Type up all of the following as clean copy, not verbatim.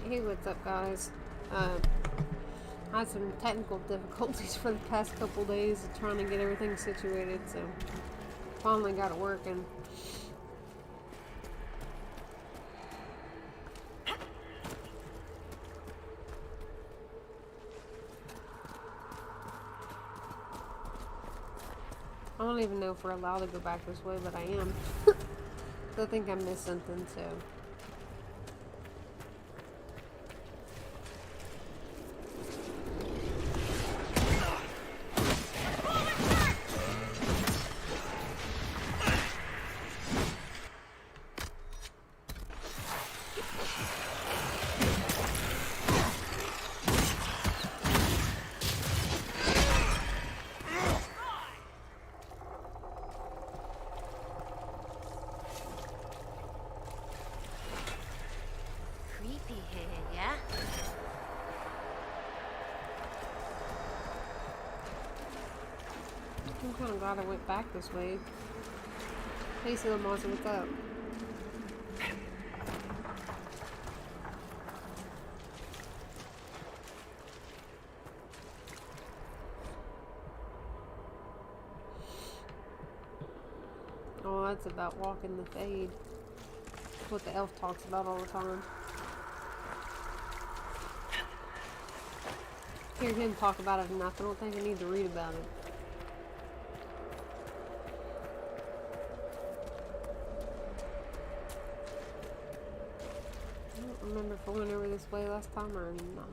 Hey, what's up, guys? I had some technical difficulties for the past couple days of trying to get everything situated, so finally got it working. I don't even know if we're allowed to go back this way, but I am. I think I missed something, so. I'm kind of glad I went back this way. Hey, Silver Monster, what's up? Oh, that's about walking the fade. That's what the elf talks about all the time. Hear him talk about it enough. I don't think I need to read about it. I don't remember if I went over this way last time or not.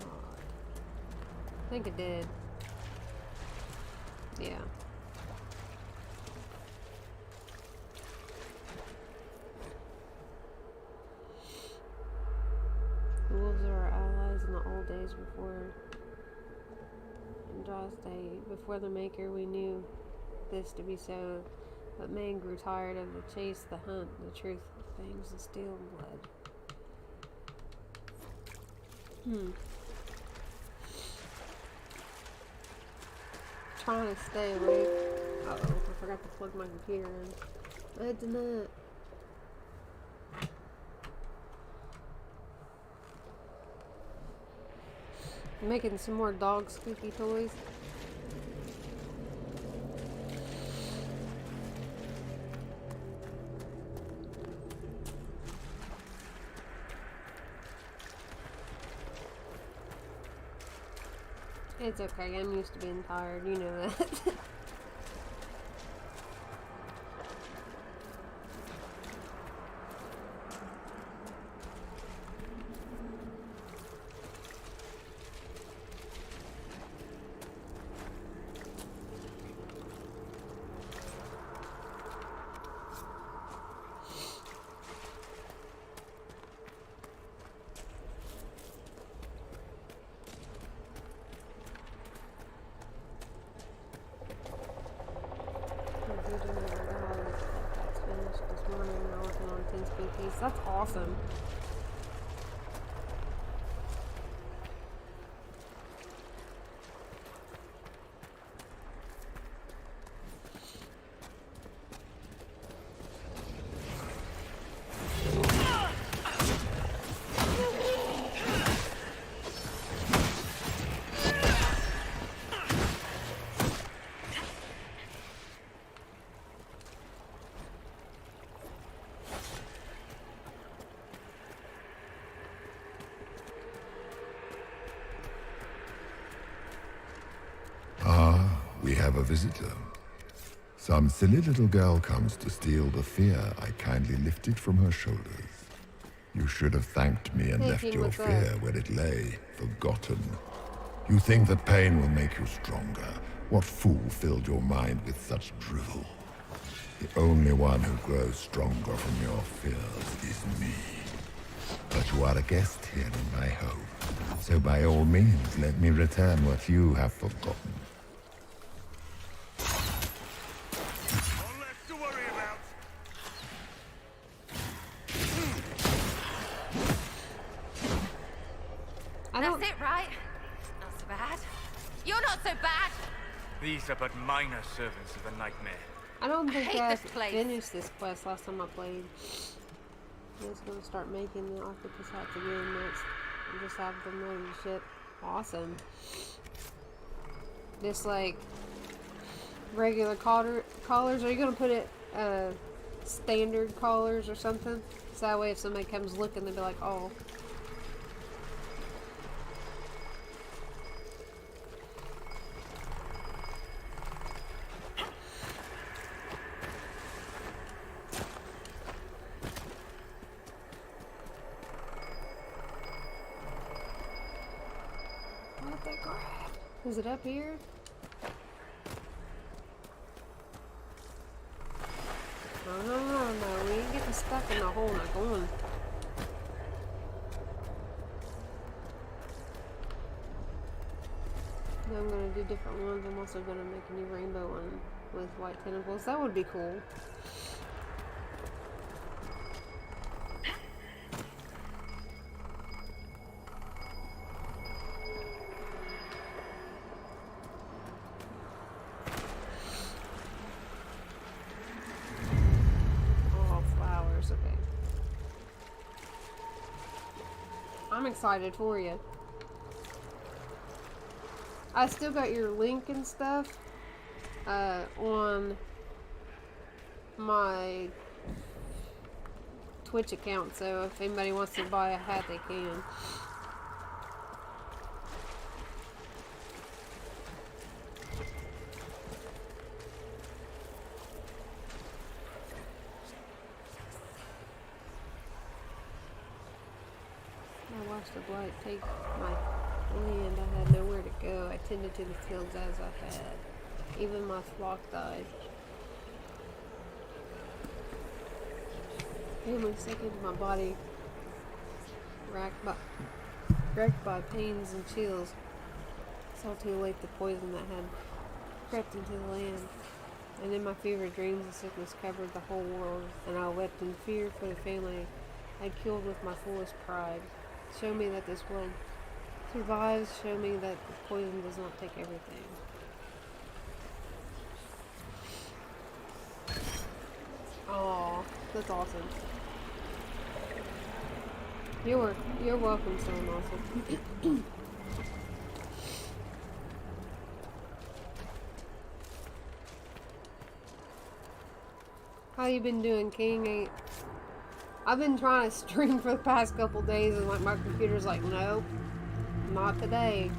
I think I did. Yeah. The wolves are our allies in the old days before Jaws Day. Before the Maker, we knew this to be so, but man grew tired of the chase, the hunt, the truth, fangs, and steel and blood. Trying to stay awake. Uh oh, I forgot to plug my computer in. I did not. I'm making some more dog squeaky toys. It's okay, I'm used to being tired, you know that. That's awesome. We have a visitor. Some silly little girl comes to steal the fear I kindly lifted from her shoulders. You should have thanked me and left your fear where it lay, forgotten. You think that pain will make you stronger. What fool filled your mind with such drivel? The only one who grows stronger from your fears is me. But you are a guest here in my home, so by all means let me return what you have forgotten. That's it, right? Not so bad. You're not so bad! These are but minor servants of the nightmare. I don't think I finished this quest last time I played. I'm just gonna start making the octopus hats again next. and just have them ready to ship. Awesome. Just like regular collars. Are you gonna put it standard collars or something? So that way if somebody comes looking, they'll be like, oh. What the crap? Is it up here? No, we ain't getting stuck in the hole, not going. Now I'm gonna do different ones. I'm also gonna make a new rainbow one with white tentacles. That would be cool. Okay. I'm excited for you. I still got your link and stuff on my Twitch account, so if anybody wants to buy a hat, they can. I watched the blight take my land. I had nowhere to go. I tended to the fields as I had. Even my flock died. Family sickened, my body racked by pains and chills. Saw too late the poison that had crept into the land. And in my fever dreams the sickness covered the whole world, and I wept in fear for the family I'd killed with my foolish pride. Show me that this one survives. Show me that the poison does not take everything. Oh, that's awesome. You're welcome, Storm. Awesome. How you been doing, King? I've been trying to stream for the past couple days, and like my computer's like, nope, not today.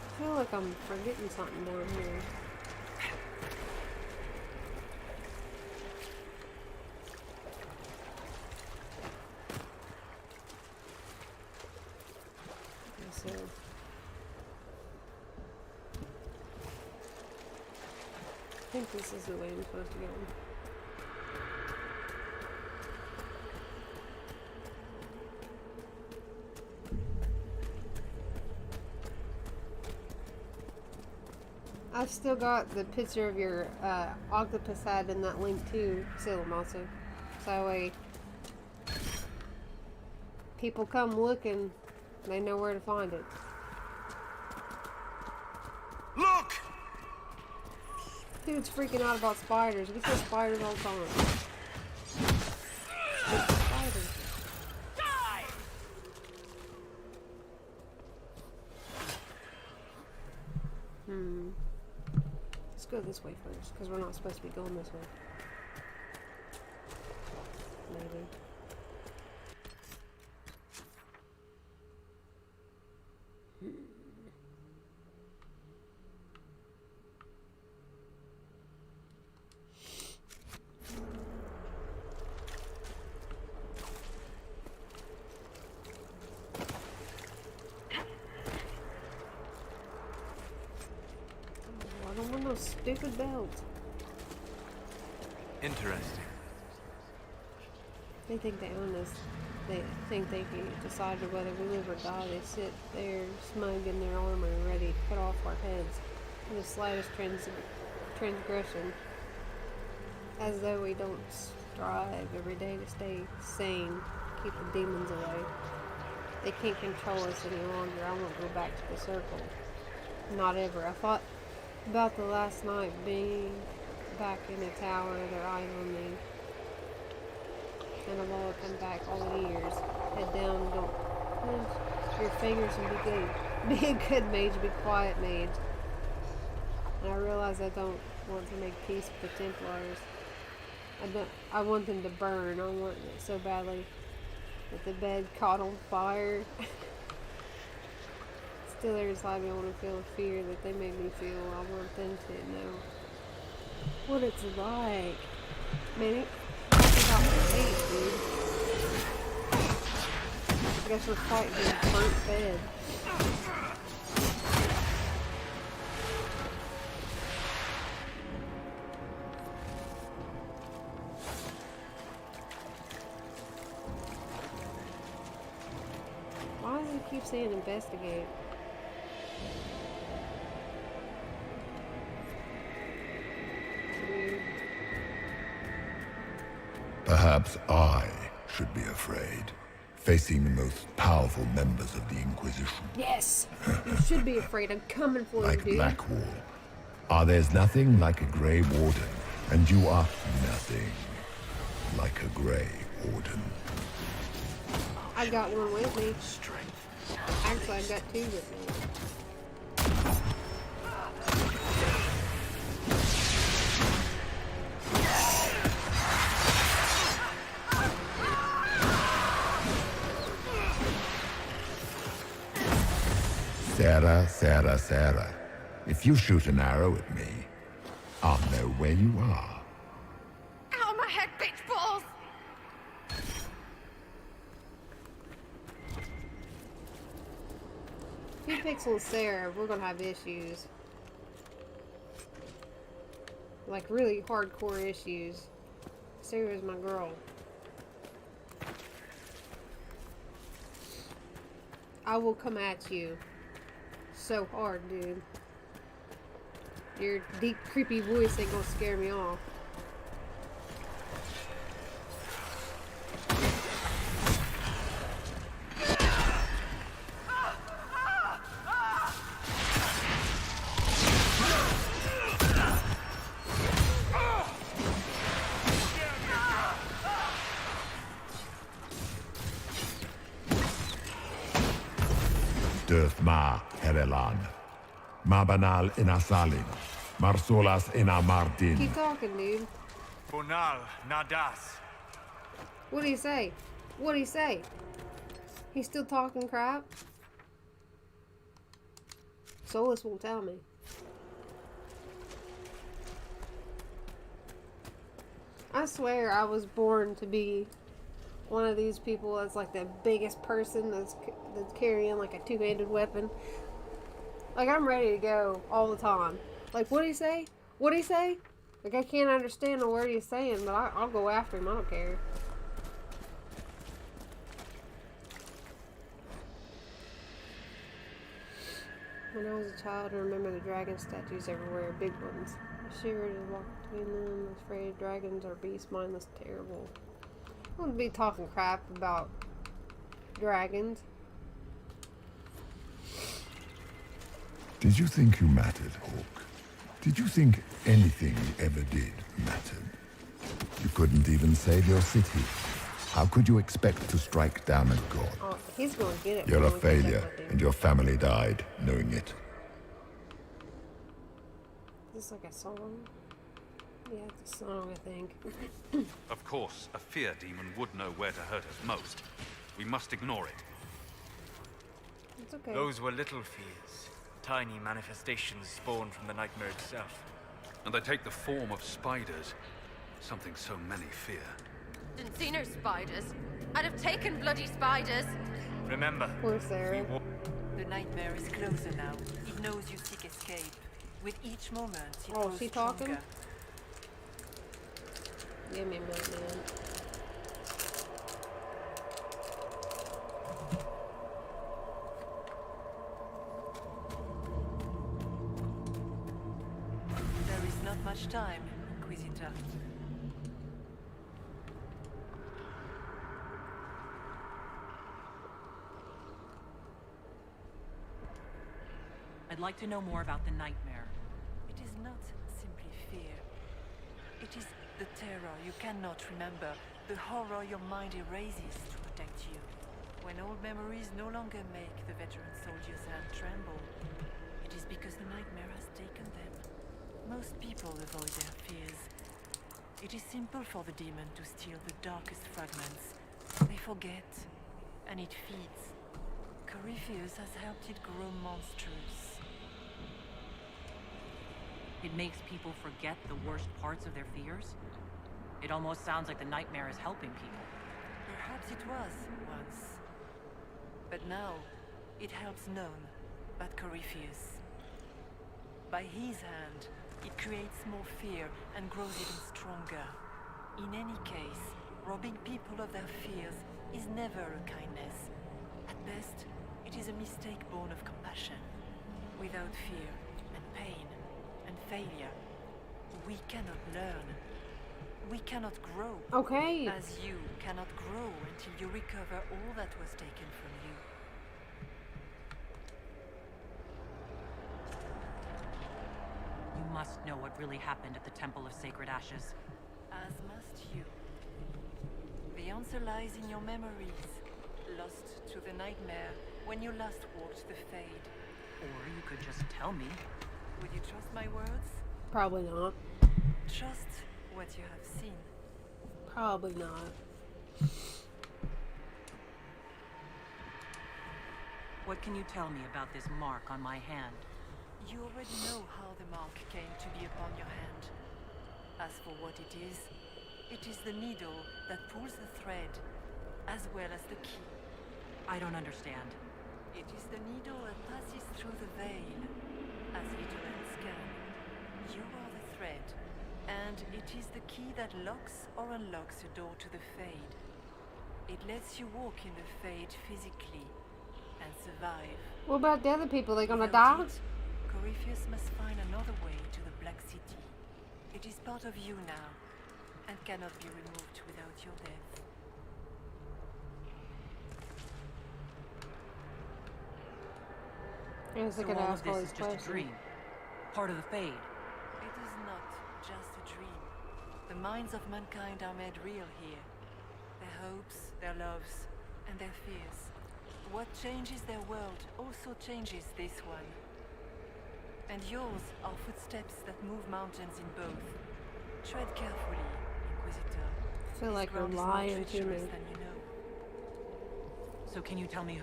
I feel like I'm forgetting something down here. So. I think this is the way I'm supposed to go. I've still got the picture of your octopus head in that link too, Salem also. So that way people come looking, they know where to find it. Look! Dude's freaking out about spiders. We see spiders all the time. Spiders. Die! Let's go this way first, because we're not supposed to be going this way. Maybe. Stupid belt. Interesting. They think they own us. They think they can decide whether we live or die. They sit there smug in their armor, ready to cut off our heads for the slightest transgression, as though we don't strive every day to stay sane, keep the demons away. They can't control us any longer. I won't go back to the circle. Not ever. I fought About the last night being back in the tower, their eye on me. And I've all come back all the years. Head down, don't pinch your fingers and be good. Be a good mage, be quiet mage. And I realize I don't want to make peace with the Templars. I want them to burn. I want it so badly. That the bed caught on fire. Still there inside me, I want to feel the fear that they made me feel. I want them to know what it's like. Man, it's about my hate, dude. I guess we're fighting in a burnt bed. Why does he keep saying investigate? Weird. Perhaps I should be afraid, facing the most powerful members of the Inquisition. Yes! You should be afraid. I'm coming for Like you, dude. Blackwall. There's nothing like a Grey Warden, and you are nothing like a Grey Warden. I got one with me. Actually, I got two with me. Sarah. If you shoot an arrow at me, I'll know where you are. Out of my head, bitch balls! If he picks on Sarah, we're gonna have issues. Like really hardcore issues. Sarah's my girl. I will come at you so hard, dude. Your deep, creepy voice ain't gonna scare me off. Ma Herelan, Ma Banal Inasalin, Marsolas Inamardin. Keep talking, dude. Bonal Nadas. What'd he say? What'd he say? He's still talking crap? Solus won't tell me. I swear I was born to be one of these people that's like the biggest person that's carrying like a two-handed weapon. Like I'm ready to go all the time. Like what'd he say? What'd he say? Like I can't understand the word he's saying, but I'll go after him. I don't care. When I was a child, I remember the dragon statues everywhere, big ones. I shivered and walked between them, afraid dragons are beasts, mindless, terrible. I wouldn't be talking crap about dragons. Did you think you mattered, Hawk? Did you think anything you ever did mattered? You couldn't even save your city. How could you expect to strike down a god? Oh, he's going to get it. You're a failure, and your family died knowing it. Is this like a song? Yeah, it's a song, I think. Of course, a fear demon would know where to hurt us most. We must ignore it. It's okay. Those were little fears. Tiny manifestations spawned from the nightmare itself. And they take the form of spiders. Something so many fear. Didn't see no spiders. I'd have taken bloody spiders. Remember, Poor Sarah. The nightmare is closer now. It knows you seek escape. With each moment, it Oh, grows she talking? stronger. Give me a minute, man. There is not much time, Inquisitor. I'd like to know more about the nightmare. It not simply fear. It is the terror you cannot remember, the horror your mind erases to protect you. When old memories no longer make the veteran soldier's hand tremble, it is because the nightmare has taken them. Most people avoid their fears. It is simple for the demon to steal the darkest fragments. They forget, and it feeds. Corypheus has helped it grow monstrous. It makes people forget the worst parts of their fears? It almost sounds like the nightmare is helping people. Perhaps it was, once. But now, it helps none but Corypheus. By his hand, it creates more fear and grows even stronger. In any case, robbing people of their fears is never a kindness. At best, it is a mistake born of compassion. Without fear and pain and failure, we cannot learn. We cannot grow. Okay. As you cannot grow until you recover all that was taken from you. You must know what really happened at the Temple of Sacred Ashes. As must you. The answer lies in your memories, lost to the nightmare when you last walked the Fade. Or you could just tell me. Would you trust my words? Probably not. Trust what you have seen. Probably not. What can you tell me about this mark on my hand? You already know how the mark came to be upon your hand. As for what it is the needle that pulls the thread, as well as the key. I don't understand. It is the needle that passes through the veil, as little ants can. You are the thread, and it is the key that locks or unlocks a door to the Fade. It lets you walk in the Fade physically, and survive. What about the other people? They gonna Without die? it, Corypheus must find another way to the Black City. It is part of you now, and cannot be removed without your death. I guess I So could all ask of all this these is just a questions. dream. Part of the Fade. It is not just a dream. The minds of mankind are made real here. Their hopes, their loves, and their fears. What changes their world also changes this one. And yours are footsteps that move mountains in both. Tread carefully, Inquisitor. I feel like This you're ground is more lying to treacherous me. than you know. So can you tell me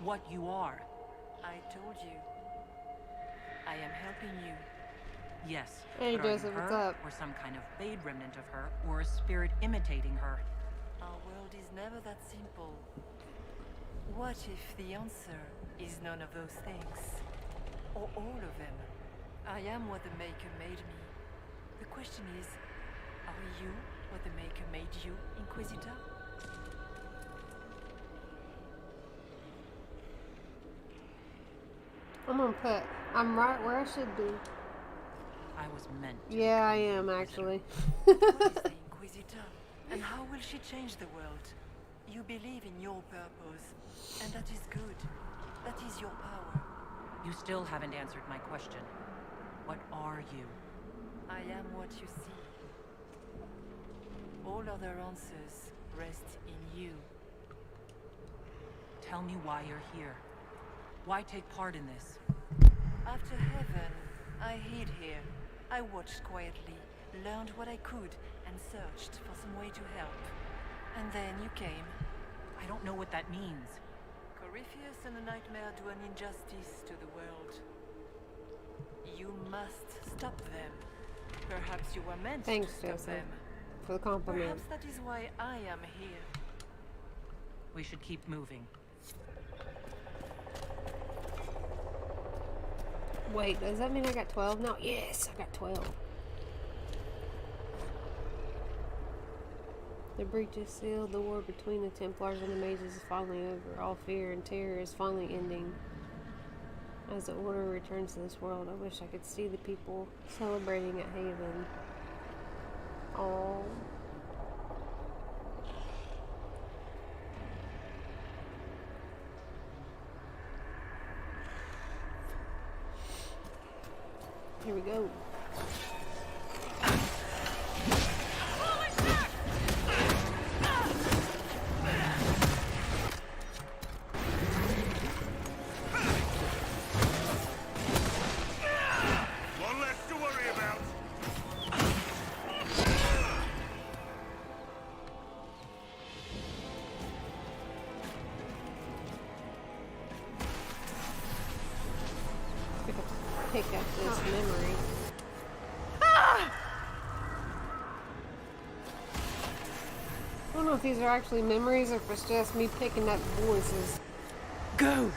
what you are? I told you. I am helping you. Yes, Hey, but are you Joseph, what's her, up? or some kind of Fade remnant of her, or a spirit imitating her? Our world is never that simple. What if the answer is none of those things? Or all of them? I am what the Maker made me. The question is, are you what the Maker made you, Inquisitor? I'm right where I should be. I was meant to. Yeah, I am actually. What is the Inquisitor? And how will she change the world? You believe in your purpose, and that is good. That is your power. You still haven't answered my question. What are you? I am what you see. All other answers rest in you. Tell me why you're here. Why take part in this? After heaven, I hid here. I watched quietly, learned what I could, and searched for some way to help. And then you came. I don't know what that means. Corypheus and the Nightmare do an injustice to the world. You must stop them. Perhaps you were meant Thanks, to stop Joseph, them. for the compliment. Perhaps that is why I am here. We should keep moving. Wait, does that mean I got 12 now? Yes, I got 12. The breach is sealed. The war between the Templars and the Mages is finally over. All fear and terror is finally ending. As the Order returns to this world, I wish I could see the people celebrating at Haven. Oh. Here we go. One less to worry about. Pick up this memory. I don't know if these are actually memories or if it's just me picking up voices. Go!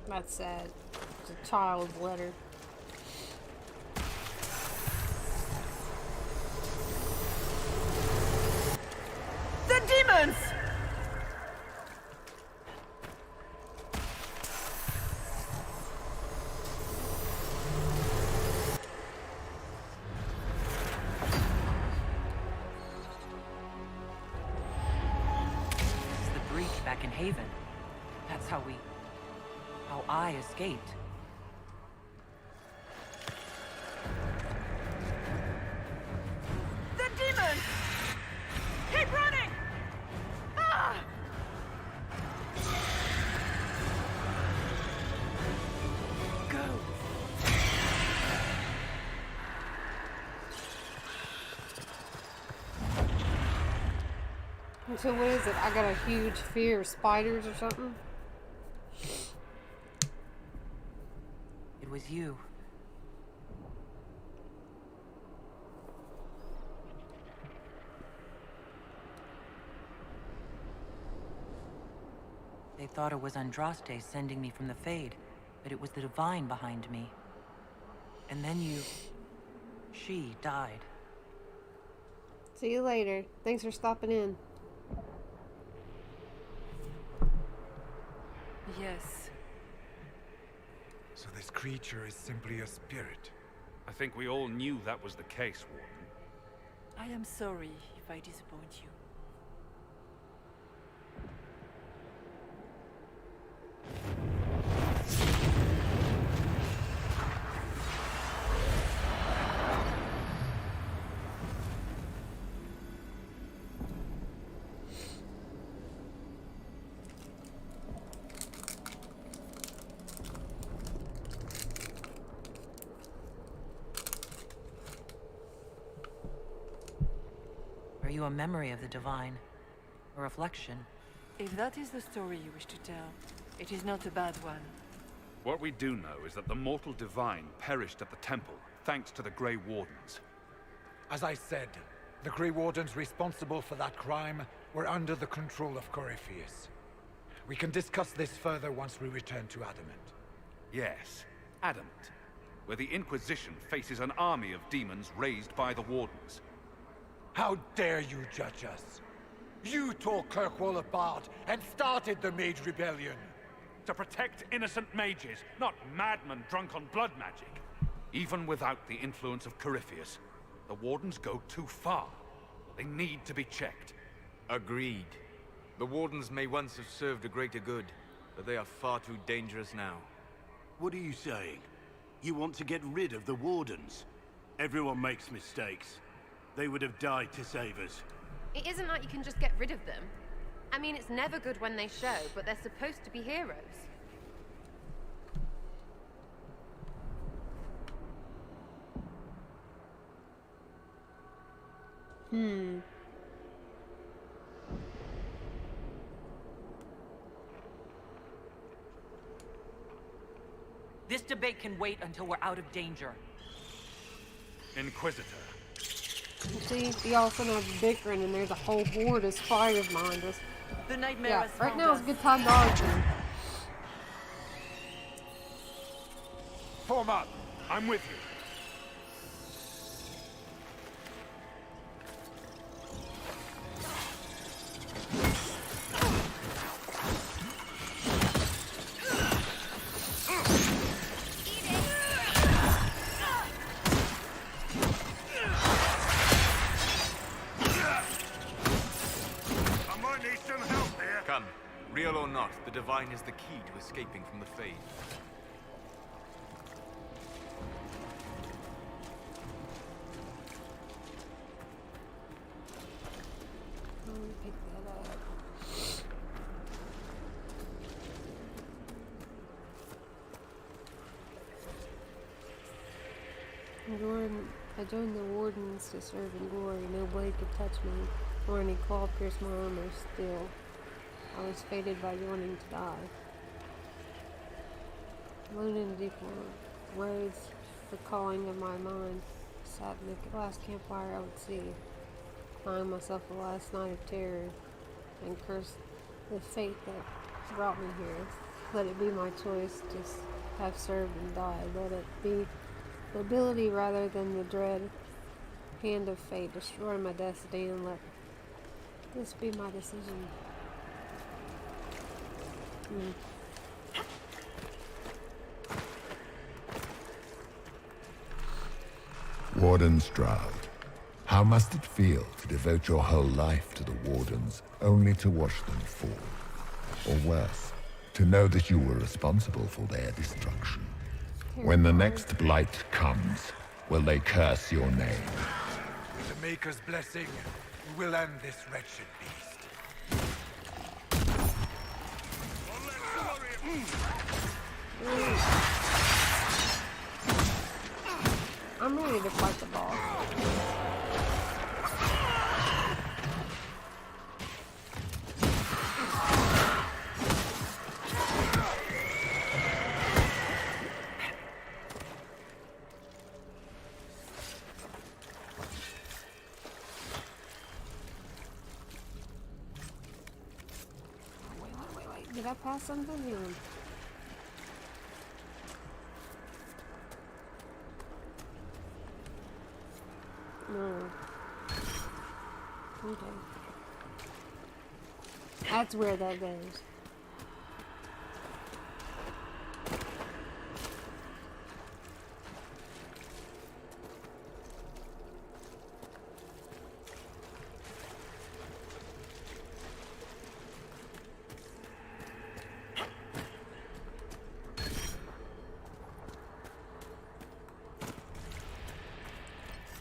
That's sad. It's a child's letter. The demons! This is the breach back in Haven. That's how I escaped. The demons! Keep running! Ah! Go! So what is it? I got a huge fear of spiders or something? It was you. They thought it was Andraste sending me from the Fade, but it was the Divine behind me. And then she died. See you later. Thanks for stopping in. Yes. So this creature is simply a spirit. I think we all knew that was the case, Warden. I am sorry if I disappoint you. Are you a memory of the Divine? A reflection? If that is the story you wish to tell, it is not a bad one. What we do know is that the mortal Divine perished at the temple, thanks to the Grey Wardens. As I said, the Grey Wardens responsible for that crime were under the control of Corypheus. We can discuss this further once we return to Adamant. Yes, Adamant, where the Inquisition faces an army of demons raised by the Wardens. How dare you judge us? You tore Kirkwall apart and started the Mage Rebellion. To protect innocent mages, not madmen drunk on blood magic. Even without the influence of Corypheus, the Wardens go too far. They need to be checked. Agreed. The Wardens may once have served a greater good, but they are far too dangerous now. What are you saying? You want to get rid of the Wardens? Everyone makes mistakes. They would have died to save us. It isn't like you can just get rid of them. I mean, it's never good when they show, but they're supposed to be heroes. This debate can wait until we're out of danger. Inquisitor. You see, y'all sitting there bickering and there's a whole horde of spiders behind us. The nightmare Yeah, has right found now is us. a good time to argue. Form up! I'm with you. Real or not, the Divine is the key to escaping from the Fade. Pick that up. I joined the Wardens to serve in glory. No blade could touch me, or any claw pierce my armor still. I was fated by yearning to die. Alone in the deep roads, the calling of my mind, sat in the last campfire I would see. Crying myself the last night of terror, and cursed the fate that brought me here. Let it be my choice to have served and died. Let it be the ability rather than the dread hand of fate. Destroy my destiny and let this be my decision. Warden Stroud, how must it feel to devote your whole life to the Wardens only to watch them fall? Or worse, to know that you were responsible for their destruction? When the next blight comes, will they curse your name? With the Maker's blessing, we will end this wretched beast. I'm ready to fight the boss. Wait. Did I pass something here? No. Okay. That's where that goes.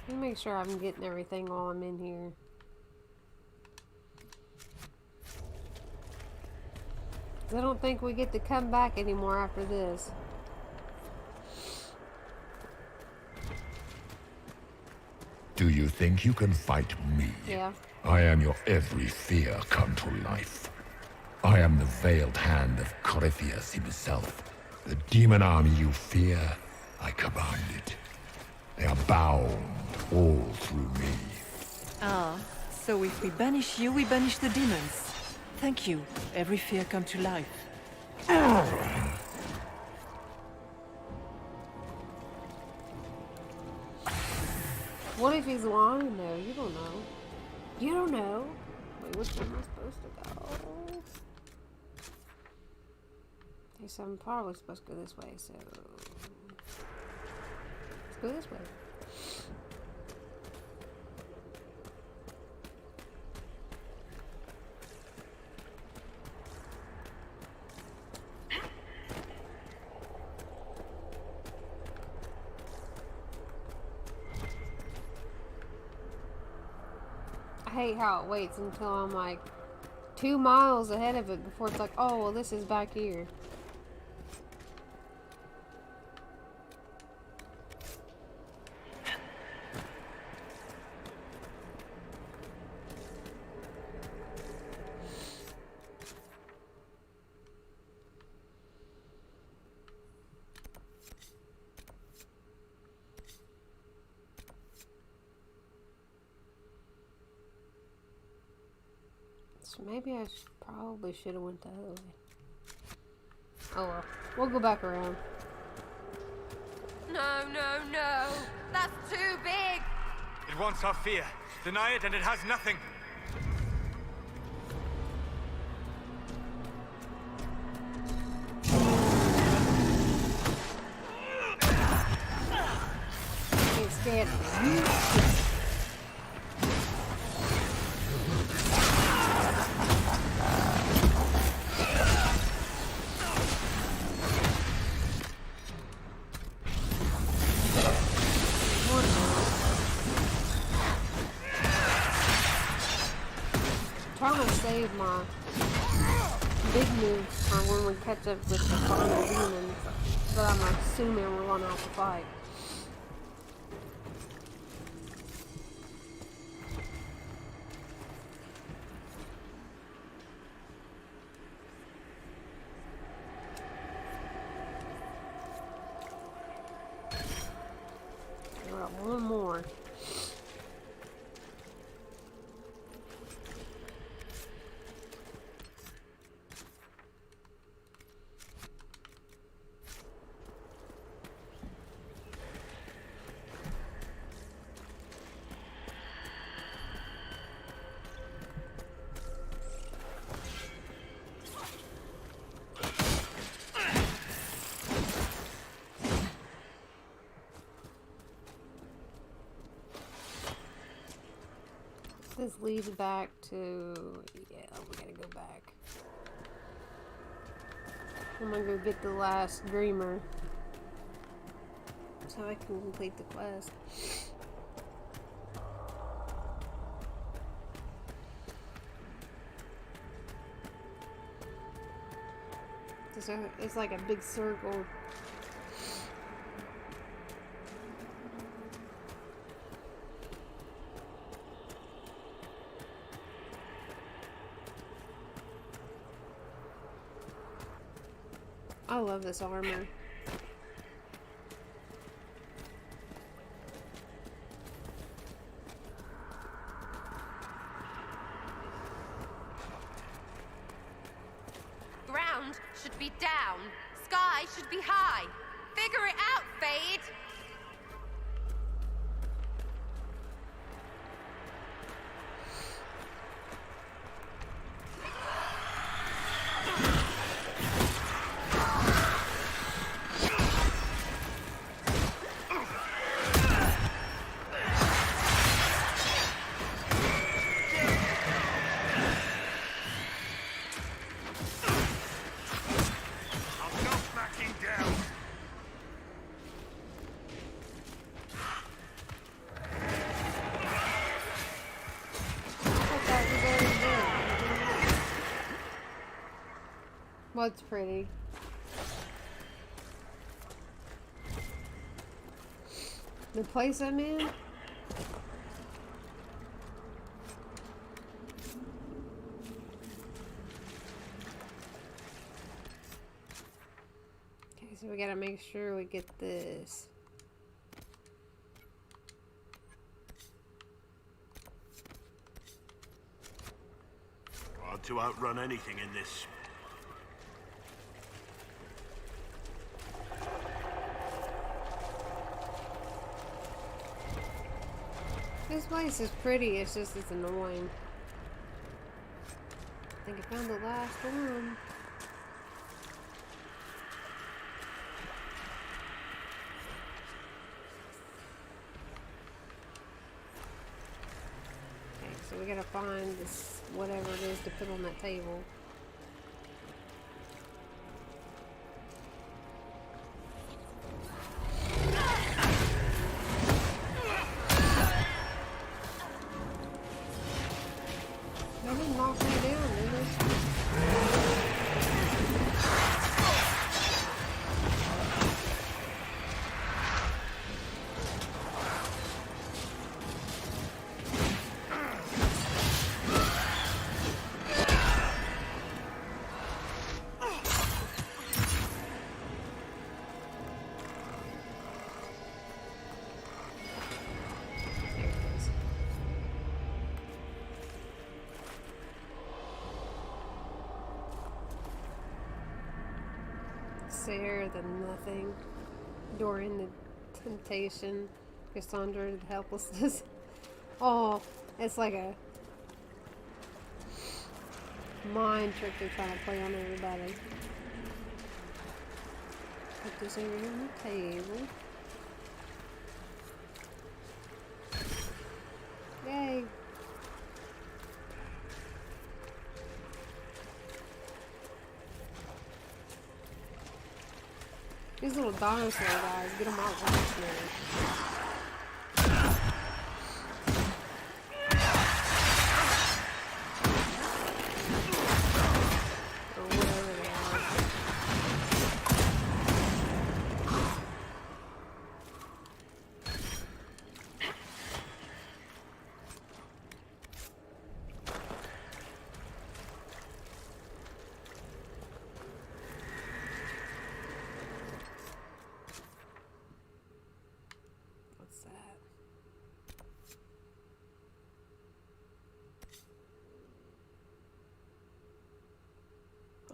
Let me make sure I'm getting everything while I'm in here. I don't think we get to come back anymore after this. Do you think you can fight me? Yeah. I am your every fear come to life. I am the veiled hand of Corypheus himself. The demon army you fear, I command it. They are bound all through me. Ah, so if we banish you, we banish the demons. Thank you. Every fear come to life. What if he's lying though? You don't know. You don't know. Wait, which way am I supposed to go? Okay, so I'm probably supposed to go this way, so... Let's go this way. I hate how it waits until I'm like 2 miles ahead of it before it's like, oh, well, this is back here. So maybe I probably should have went the other way. Oh well, we'll go back around. No, no, no. That's too big. It wants our fear. Deny it and it has nothing. Can't stand it. want to save my big move for when we catch up with the final demons, but I'm assuming we're going to have to fight. One more. This leads back to, yeah, we gotta go back. I'm gonna go get the last dreamer so I can complete the quest. It's like a big circle. I love this armor. Ground should be down. Sky should be high. Figure it out, Fade! What's pretty? The place I'm in? Okay, so we gotta make sure we get this. Hard to outrun anything in this. This place is pretty, it's just it's annoying. I think I found the last one. Okay, so we gotta find this, whatever it is to put on that table. Sarah the nothing during the temptation, Cassandra the helplessness. Oh, it's like a mind trick they're trying to play on everybody. Put this over here on the table. Yay! These little dinosaur guys, get them out of here.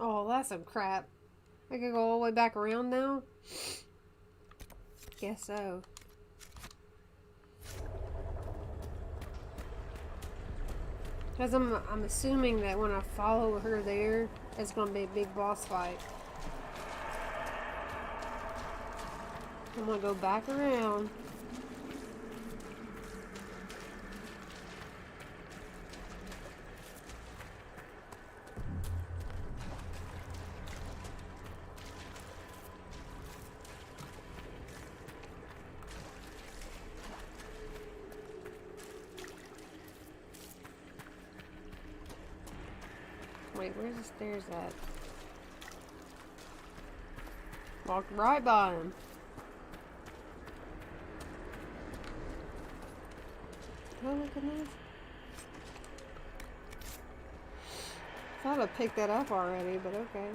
Oh, that's some crap. I could go all the way back around now? Guess so. Because I'm assuming that when I follow her there, it's going to be a big boss fight. I'm going to go back around. Wait, where's the stairs at? Walked right by him. Oh, look at this. Thought I picked that up already, but okay.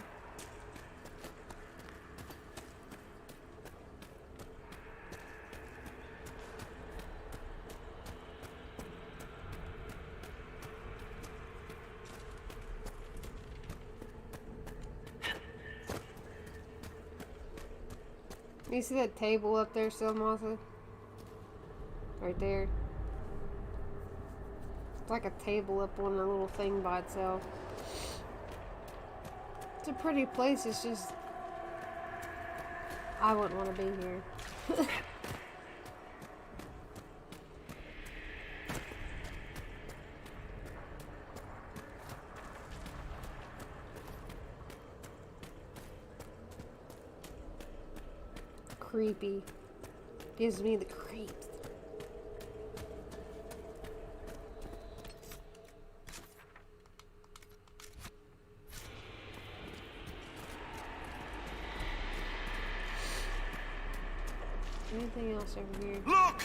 You see that table up there still, Martha? Right there. It's like a table up on a little thing by itself. It's a pretty place, it's just... I wouldn't want to be here. Creepy. Gives me the creeps. Anything else over here? Look!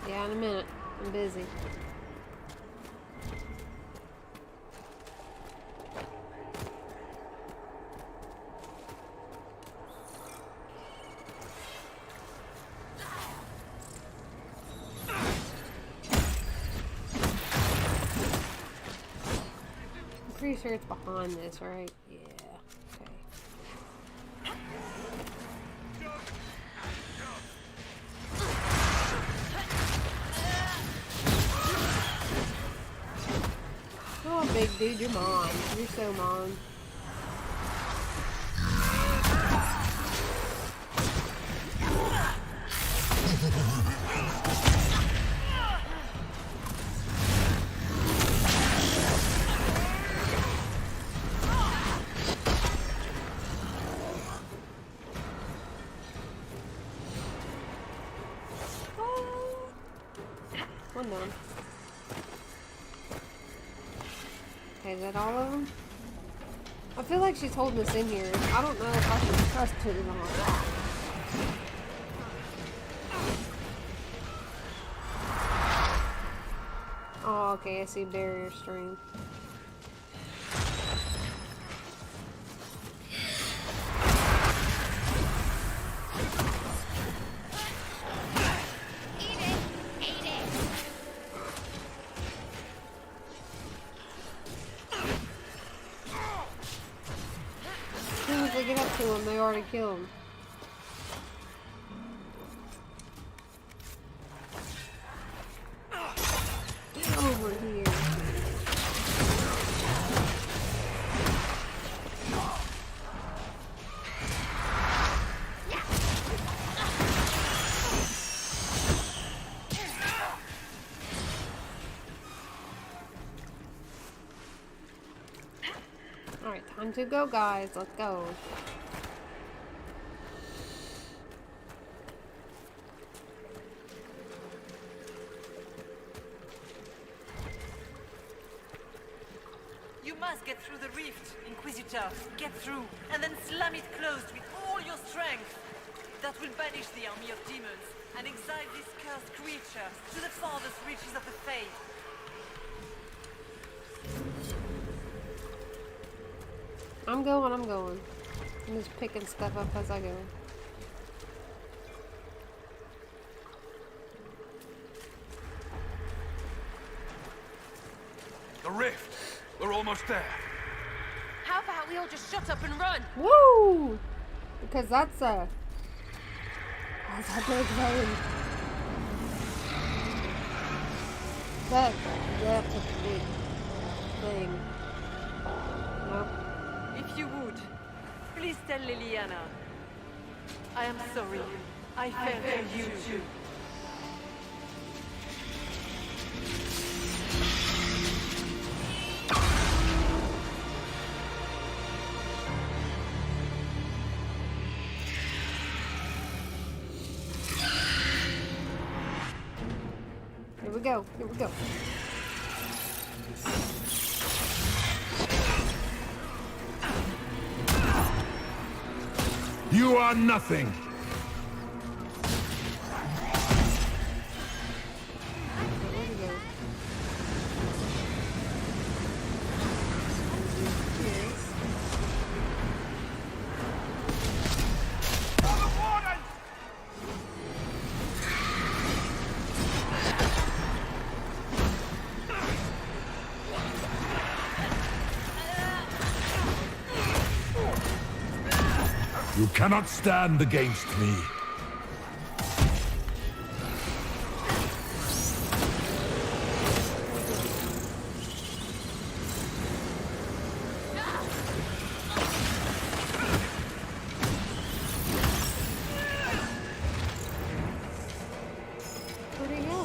Yeah, in a minute. I'm busy. Pretty sure it's behind this, right? Yeah. Okay. Oh, big dude, you're mine. You're so mine. One down. Okay, is that all of them? I feel like she's holding us in here. I don't know if I can trust her or not. Oh, okay, I see barrier string. Get up to him, they already killed him. Get over here. Alright, time to go, guys. Let's go. You must get through the rift, Inquisitor. Get through, and then slam it closed with all your strength. That will banish the army of demons and exile this cursed creature to the farthest reaches of the Fade. I'm going. I'm just picking stuff up as I go. The rift! We're almost there. How about we all just shut up and run? Woo! Because that's a big vein. That's a big thing. Nope. If you would, please tell Liliana. I am sorry. I fell for you too. Here we go. Here we go. You are nothing. Where'd he go? You cannot stand against me. Where'd he go?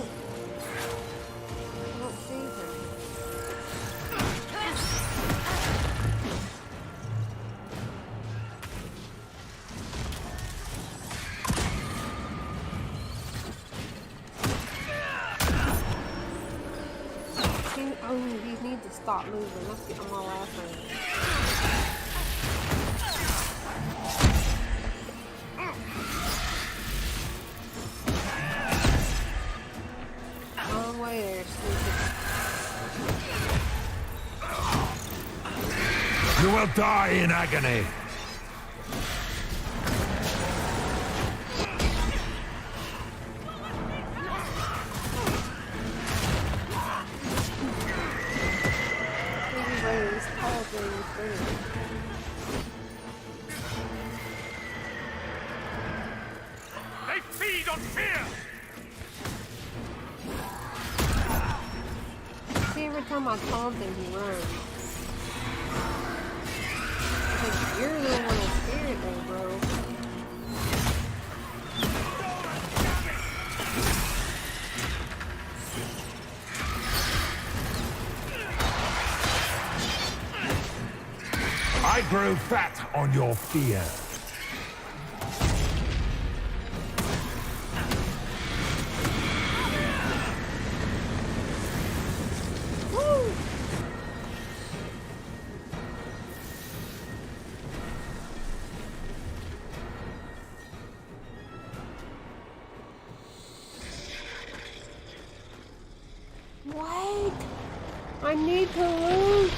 I don't see him. Oh, he needs to stop moving. That's getting my last one. Long way there, stupid. You will die in agony. They feed on fear! See, every time I taunt him, he runs. Like, you're the one that's scared though, bro. I grow fat on your fear. Woo! Wait! I need to lose!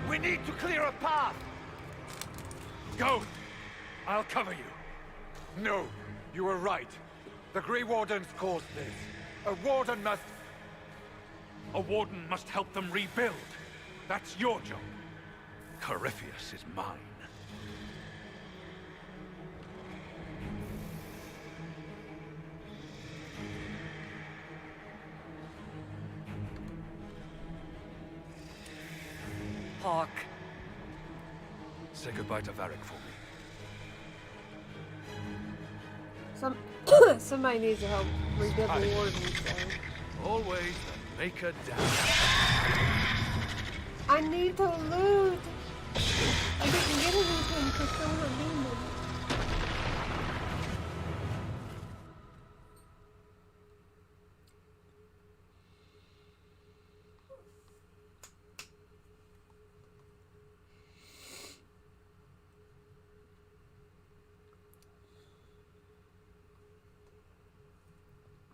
We need to clear a path! Go! I'll cover you. No, you were right. The Grey Wardens caused this. A warden must... A warden must help them rebuild. That's your job. Corypheus is mine. Hawk. Say goodbye to Varric for me. Somebody needs to help rebuild the warden, so. Always the maker down. I need to loot! I didn't get anything for killing a demon.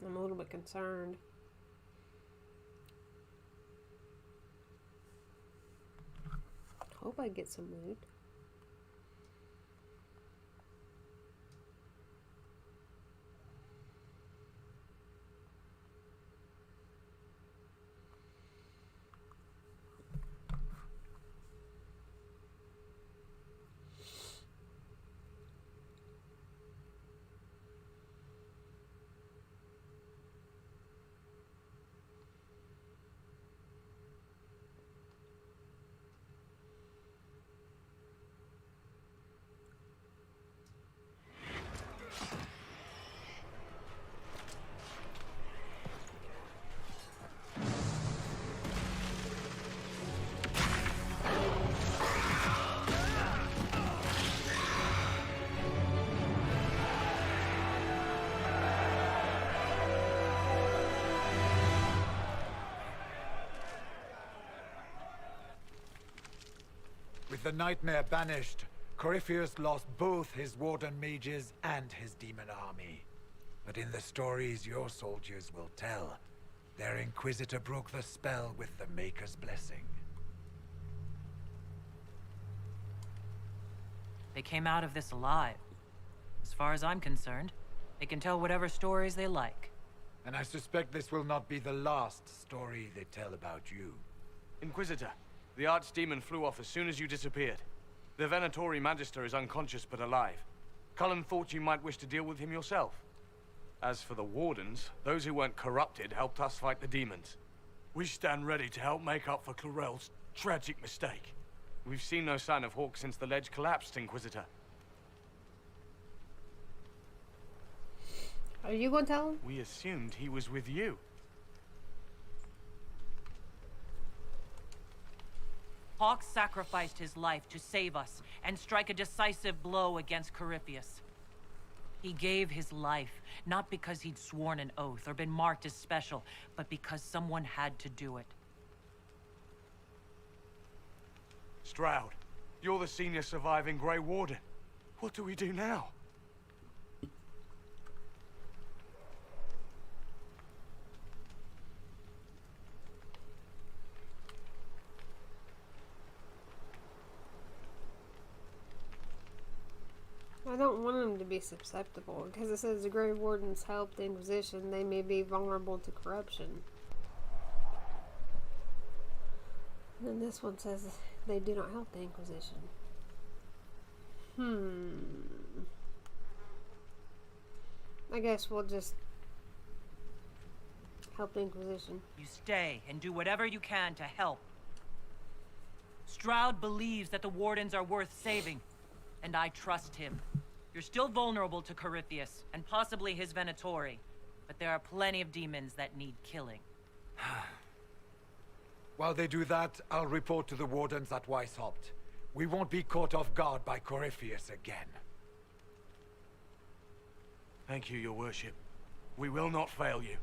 I'm a little bit concerned. Hope I get some loot. With the nightmare banished, Corypheus lost both his warden mages and his demon army. But in the stories your soldiers will tell, their Inquisitor broke the spell with the Maker's blessing. They came out of this alive. As far as I'm concerned, they can tell whatever stories they like. And I suspect this will not be the last story they tell about you. Inquisitor, the Archdemon flew off as soon as you disappeared. The Venatori Magister is unconscious but alive. Cullen thought you might wish to deal with him yourself. As for the Wardens, those who weren't corrupted helped us fight the demons. We stand ready to help make up for Clarel's tragic mistake. We've seen no sign of Hawke since the ledge collapsed, Inquisitor. Are you going to tell him? We assumed he was with you. Hawke sacrificed his life to save us and strike a decisive blow against Corypheus. He gave his life, not because he'd sworn an oath or been marked as special, but because someone had to do it. Stroud, you're the senior surviving Grey Warden. What do we do now? I don't want them to be susceptible, because it says the Grey Wardens help the Inquisition. They may be vulnerable to corruption. And then this one says they do not help the Inquisition. I guess we'll just help the Inquisition. You stay and do whatever you can to help. Stroud believes that the Wardens are worth saving, and I trust him. You're still vulnerable to Corypheus, and possibly his Venatori, but there are plenty of demons that need killing. While they do that, I'll report to the Wardens at Weishaupt. We won't be caught off guard by Corypheus again. Thank you, your worship. We will not fail you.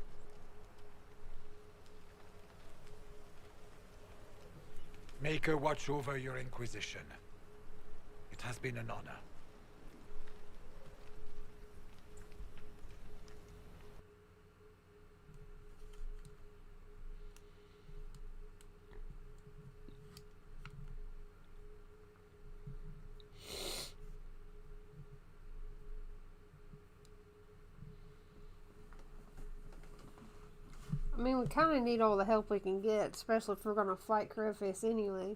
Maker watch over your Inquisition. It has been an honor. I mean, we kind of need all the help we can get, especially if we're going to fight Corypheus anyway.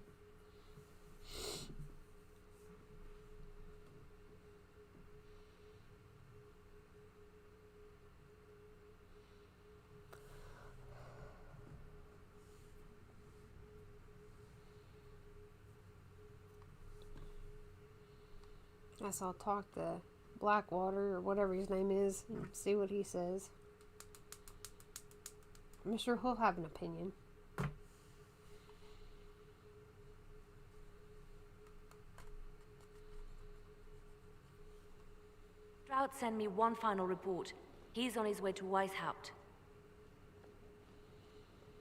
Guess I'll talk to Blackwater or whatever his name is and see what he says. I'm sure he'll have an opinion. Stroud sent me one final report. He's on his way to Weishaupt.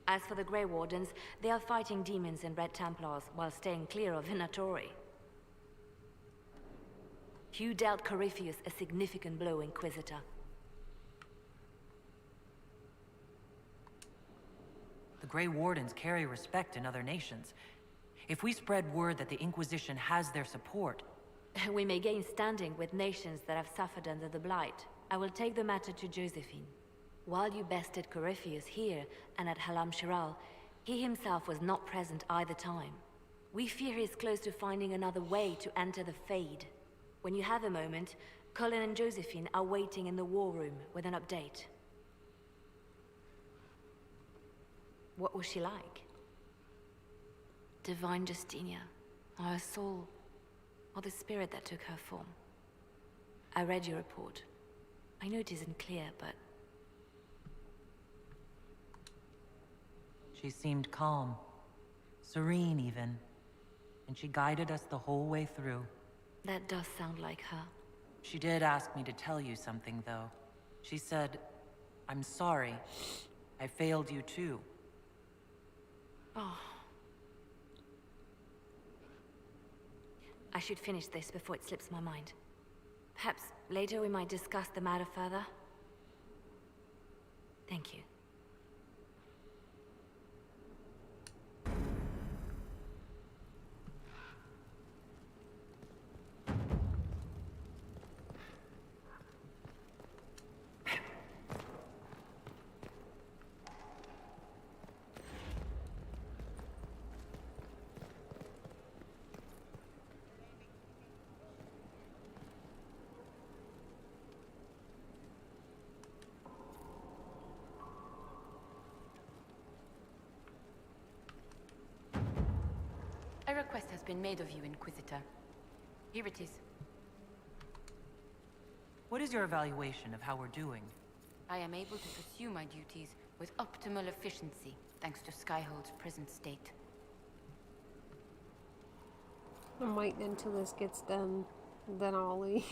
As for the Grey Wardens, they are fighting demons and Red Templars while staying clear of Venatori. You dealt Corypheus a significant blow, Inquisitor. The Grey Wardens carry respect in other nations. If we spread word that the Inquisition has their support... We may gain standing with nations that have suffered under the Blight. I will take the matter to Josephine. While you bested Corypheus here and at Halam Shiral, he himself was not present either time. We fear he is close to finding another way to enter the Fade. When you have a moment, Colin and Josephine are waiting in the war room with an update. What was she like? Divine Justinia, or her soul, or the spirit that took her form. I read your report. I know it isn't clear, but... She seemed calm, serene even, and she guided us the whole way through. That does sound like her. She did ask me to tell you something, though. She said, "I'm sorry. I failed you too." Oh. I should finish this before it slips my mind. Perhaps later we might discuss the matter further. Thank you. A request has been made of you, Inquisitor. Here it is. What is your evaluation of how we're doing? I am able to pursue my duties with optimal efficiency, thanks to Skyhold's present state. I'm waiting until this gets done, then I'll leave.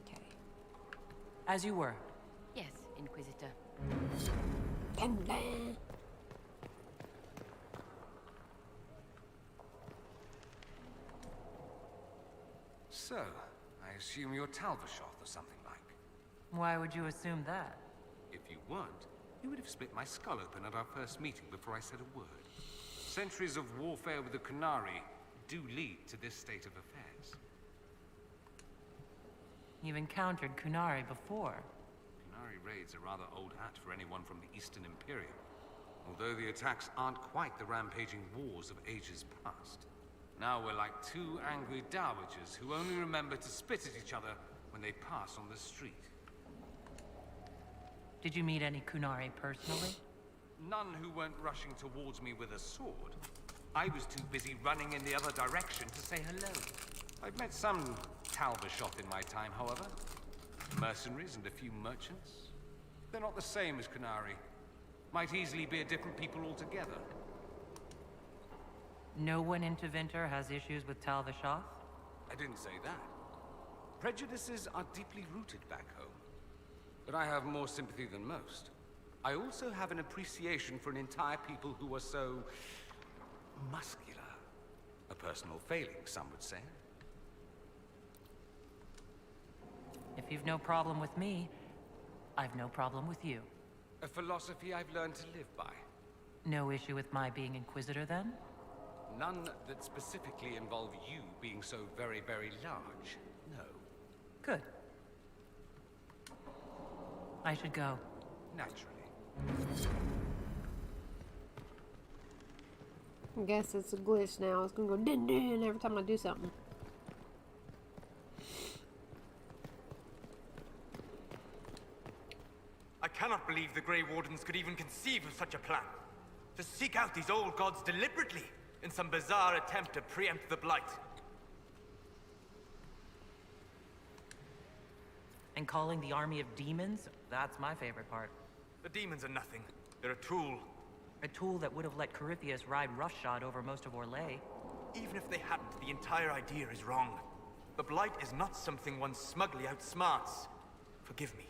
Okay. As you were. Yes, Inquisitor. Dun, dun. So, I assume you're Talvashoth or something like. Why would you assume that? If you weren't, you would have split my skull open at our first meeting before I said a word. Centuries of warfare with the Qunari do lead to this state of affairs. You've encountered Qunari before. Qunari raids are rather old hat for anyone from the Eastern Imperium, although the attacks aren't quite the rampaging wars of ages past. Now we're like two angry dowagers who only remember to spit at each other when they pass on the street. Did you meet any Qunari personally? None who weren't rushing towards me with a sword. I was too busy running in the other direction to say hello. I've met some Talvashoth in my time, however. Mercenaries and a few merchants. They're not the same as Qunari. Might easily be a different people altogether. No one in Tevinter has issues with Talvashoth? I didn't say that. Prejudices are deeply rooted back home. But I have more sympathy than most. I also have an appreciation for an entire people who are so... muscular. A personal failing, some would say. If you've no problem with me, I've no problem with you. A philosophy I've learned to live by. No issue with my being Inquisitor, then? None that specifically involve you being so very, very large. No. Good. I should go. Naturally. I guess it's a glitch now. It's gonna go din din every time I do something. I cannot believe the Grey Wardens could even conceive of such a plan. To seek out these old gods deliberately in some bizarre attempt to preempt the Blight. And calling the army of demons? That's my favorite part. The demons are nothing. They're a tool. A tool that would have let Corypheus ride roughshod over most of Orlais. Even if they hadn't, the entire idea is wrong. The Blight is not something one smugly outsmarts. Forgive me.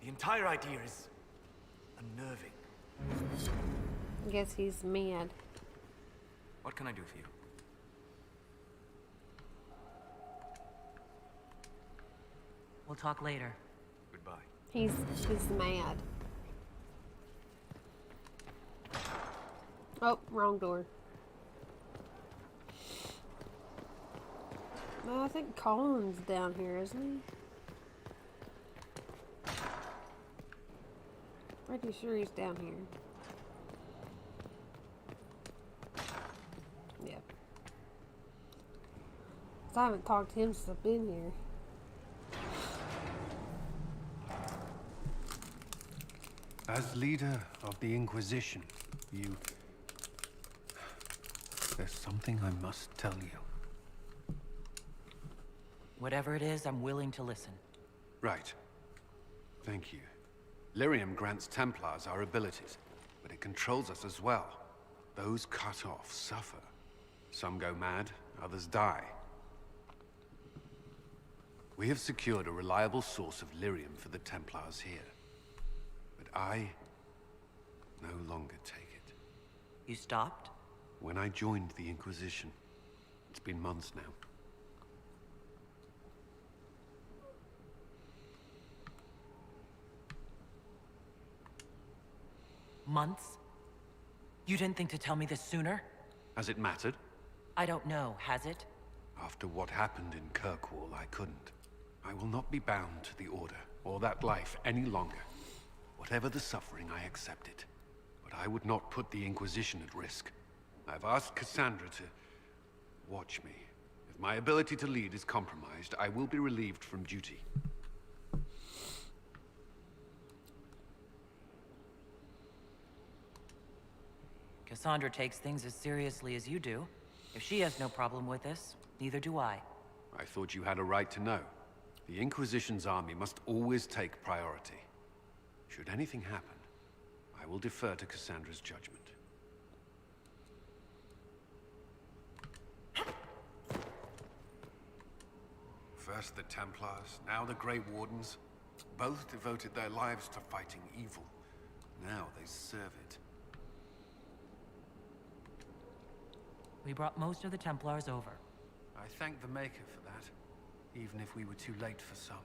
The entire idea is... unnerving. I guess he's mad. What can I do for you? We'll talk later. Goodbye. He's mad. Oh, wrong door. I think Colin's down here, isn't he? Pretty sure he's down here. Yeah. 'Cause I haven't talked to him since I've been here. As leader of the Inquisition, you... There's something I must tell you. Whatever it is, I'm willing to listen. Right. Thank you. Lyrium grants Templars our abilities, but it controls us as well. Those cut off suffer. Some go mad, others die. We have secured a reliable source of Lyrium for the Templars here. But I no longer take it. You stopped? When I joined the Inquisition, It's been months now. Months? You didn't think to tell me this sooner? Has it mattered? I don't know, has it? After what happened in Kirkwall, I couldn't. I will not be bound to the Order, or that life any longer. Whatever the suffering, I accept it. But I would not put the Inquisition at risk. I've asked Cassandra to watch me. If my ability to lead is compromised, I will be relieved from duty. Cassandra takes things as seriously as you do. If she has no problem with this, neither do I. I thought you had a right to know. The Inquisition's army must always take priority. Should anything happen, I will defer to Cassandra's judgment. First the Templars, now the Grey Wardens. Both devoted their lives to fighting evil. Now they serve it. We brought most of the Templars over. I thank the Maker for that, even if we were too late for some.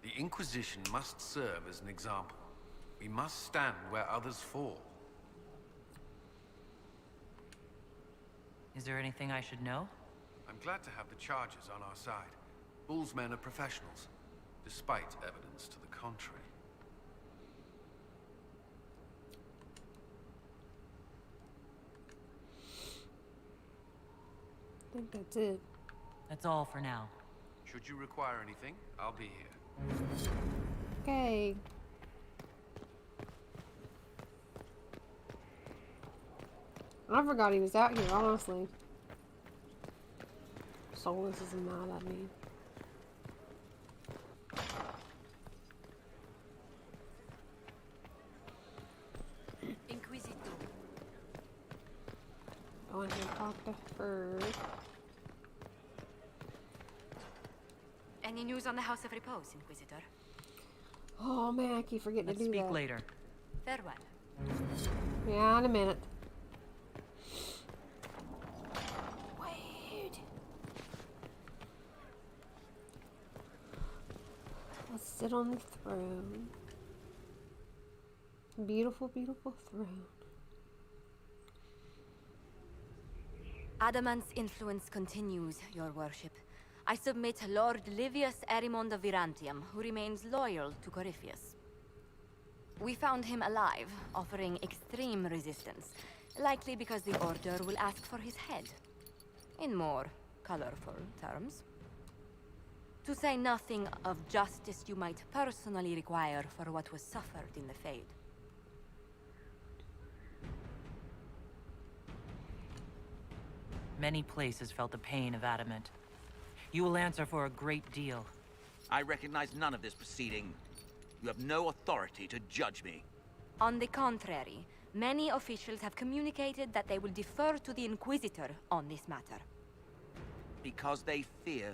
The Inquisition must serve as an example. We must stand where others fall. Is there anything I should know? I'm glad to have the charges on our side. Bull's men are professionals, despite evidence to the contrary. I think that's it. That's all for now. Should you require anything, I'll be here. Okay. I forgot he was out here, honestly. Solus is mad at me. Inquisitor. Go in here and talk to her. Any news on the House of Repose, Inquisitor? Oh man, I keep forgetting Let's to do that. speak later. Farewell. Yeah, in a minute. Wait. Let's sit on the throne. Beautiful, beautiful throne. Adamant's influence continues, your worship. I submit Lord Livius Erimond of Virantium, who remains loyal to Corypheus. We found him alive, offering extreme resistance, likely because the Order will ask for his head. In more colorful terms. To say nothing of justice you might personally require for what was suffered in the Fade. Many places felt the pain of Adamant. You will answer for a great deal. I recognize none of this proceeding. You have no authority to judge me. On the contrary, many officials have communicated that they will defer to the Inquisitor on this matter. Because they fear.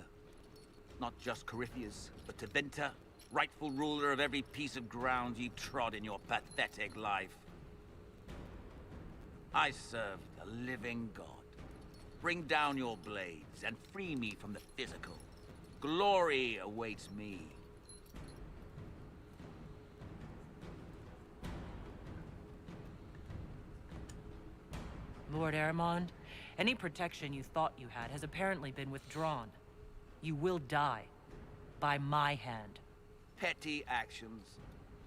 Not just Corypheus, but Tebinta, rightful ruler of every piece of ground you trod in your pathetic life. I serve the living God. Bring down your blades and free me from the physical. Glory awaits me. Lord Erimond, any protection you thought you had has apparently been withdrawn. You will die. By my hand. Petty actions.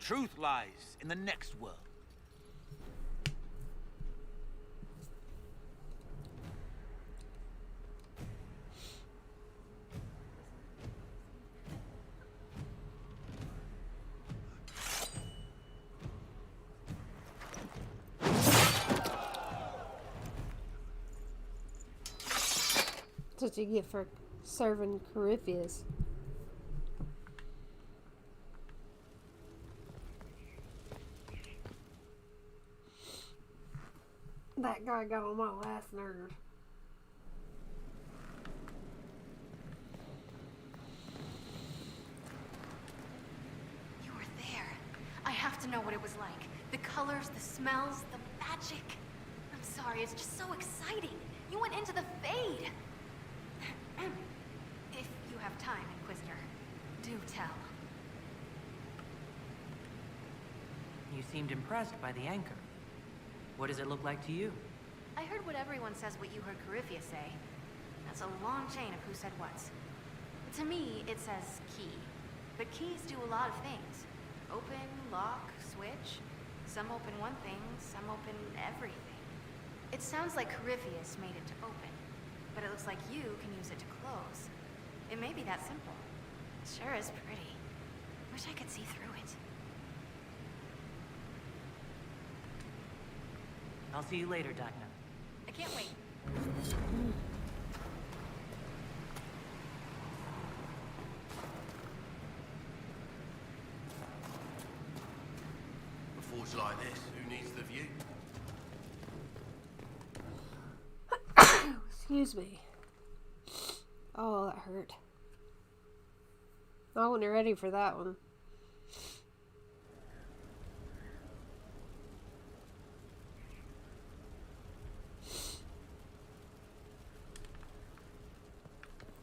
Truth lies in the next world. That's what you get for serving Corypheus. That guy got on my last nerve. You were there. I have to know what it was like. The colors, the smells, the magic. I'm sorry, it's just so exciting. You went into the Fade. have time, Inquisitor. Do tell. You seemed impressed by the anchor. What does it look like to you? I heard what everyone says what you heard Corypheus say. That's a long chain of who said what. To me, it says key. But keys do a lot of things. Open, lock, switch. Some open one thing, some open everything. It sounds like Corypheus made it to open, but it looks like you can use it to close. It may be that simple. It sure is pretty. Wish I could see through it. I'll see you later, Dagna. I can't wait. A forge like this, who needs the view? Excuse me. Oh, that hurt. I wasn't ready for that one.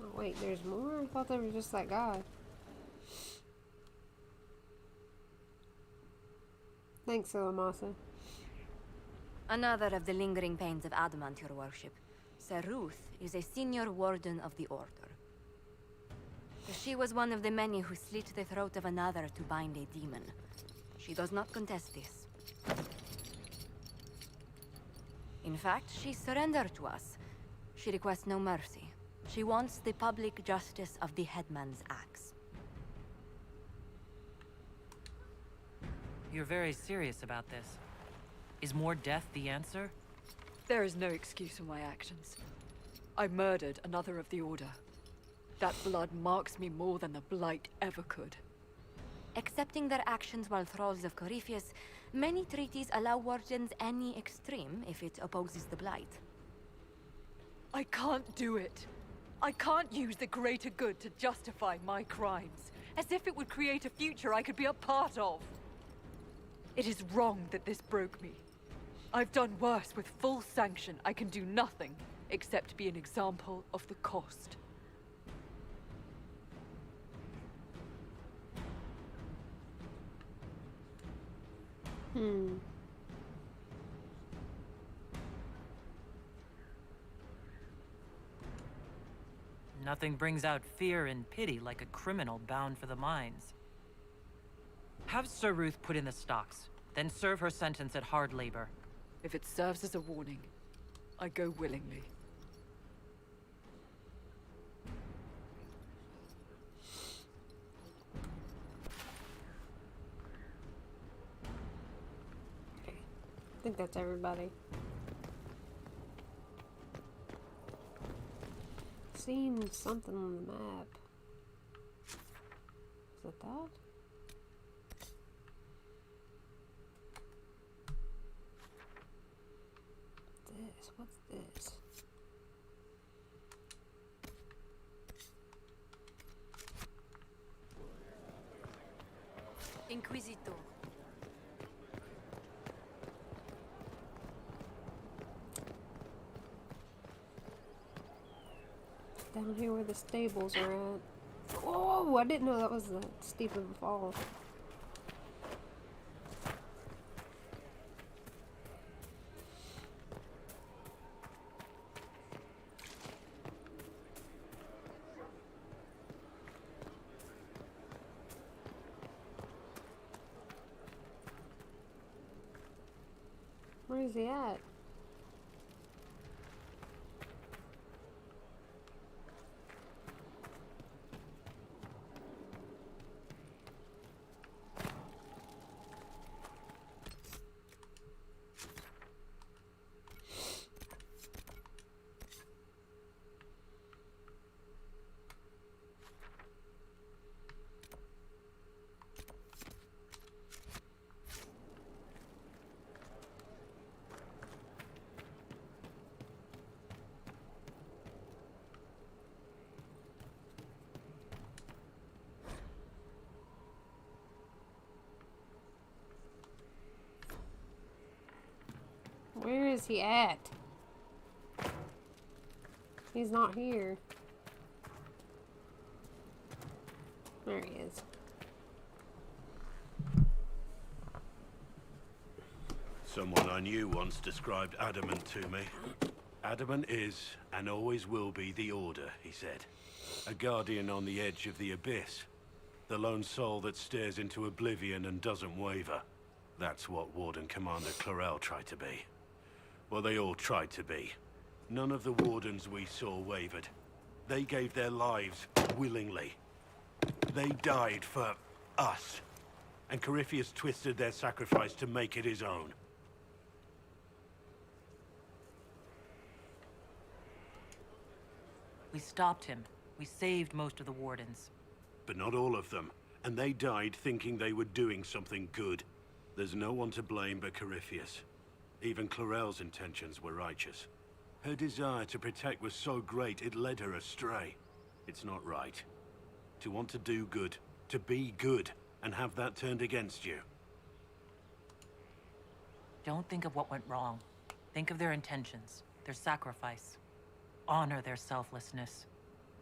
Oh, wait, there's more? I thought there was just that guy. Thanks, Ilamasa. Another of the lingering pains of adamant, your worship. Sir Ruth is a senior warden of the Order. She was one of the many who slit the throat of another to bind a demon. She does not contest this. In fact, she surrendered to us. She requests no mercy. She wants the public justice of the headman's axe. You're very serious about this. Is more death the answer? There is no excuse for my actions. I murdered another of the Order. That blood marks me more than the Blight ever could. Accepting their actions while thralls of Corypheus, many treaties allow wardens any extreme if it opposes the Blight. I can't do it. I can't use the greater good to justify my crimes, as if it would create a future I could be a part of. It is wrong that this broke me. I've done worse with full sanction. I can do nothing except be an example of the cost. Nothing brings out fear and pity like a criminal bound for the mines. Have Sir Ruth put in the stocks, then serve her sentence at hard labor. If it serves as a warning, I go willingly. I think that's everybody. Seen something on the map. Is it that? What's this? Inquisitor. Down here where the stables are at. Oh, I didn't know that was that steep of a fall. Where is he at? Where is he at? He's not here. There he is. Someone I knew once described Adamant to me. Adamant is, and always will be, the Order, he said. A guardian on the edge of the abyss. The lone soul that stares into oblivion and doesn't waver. That's what Warden Commander Clarel tried to be. Well, they all tried to be. None of the Wardens we saw wavered. They gave their lives willingly. They died for us. And Corypheus twisted their sacrifice to make it his own. We stopped him. We saved most of the Wardens. But not all of them. And they died thinking they were doing something good. There's no one to blame but Corypheus. Even Clarel's intentions were righteous. Her desire to protect was so great it led her astray. It's not right. To want to do good, to be good, and have that turned against you. Don't think of what went wrong. Think of their intentions, their sacrifice. Honor their selflessness.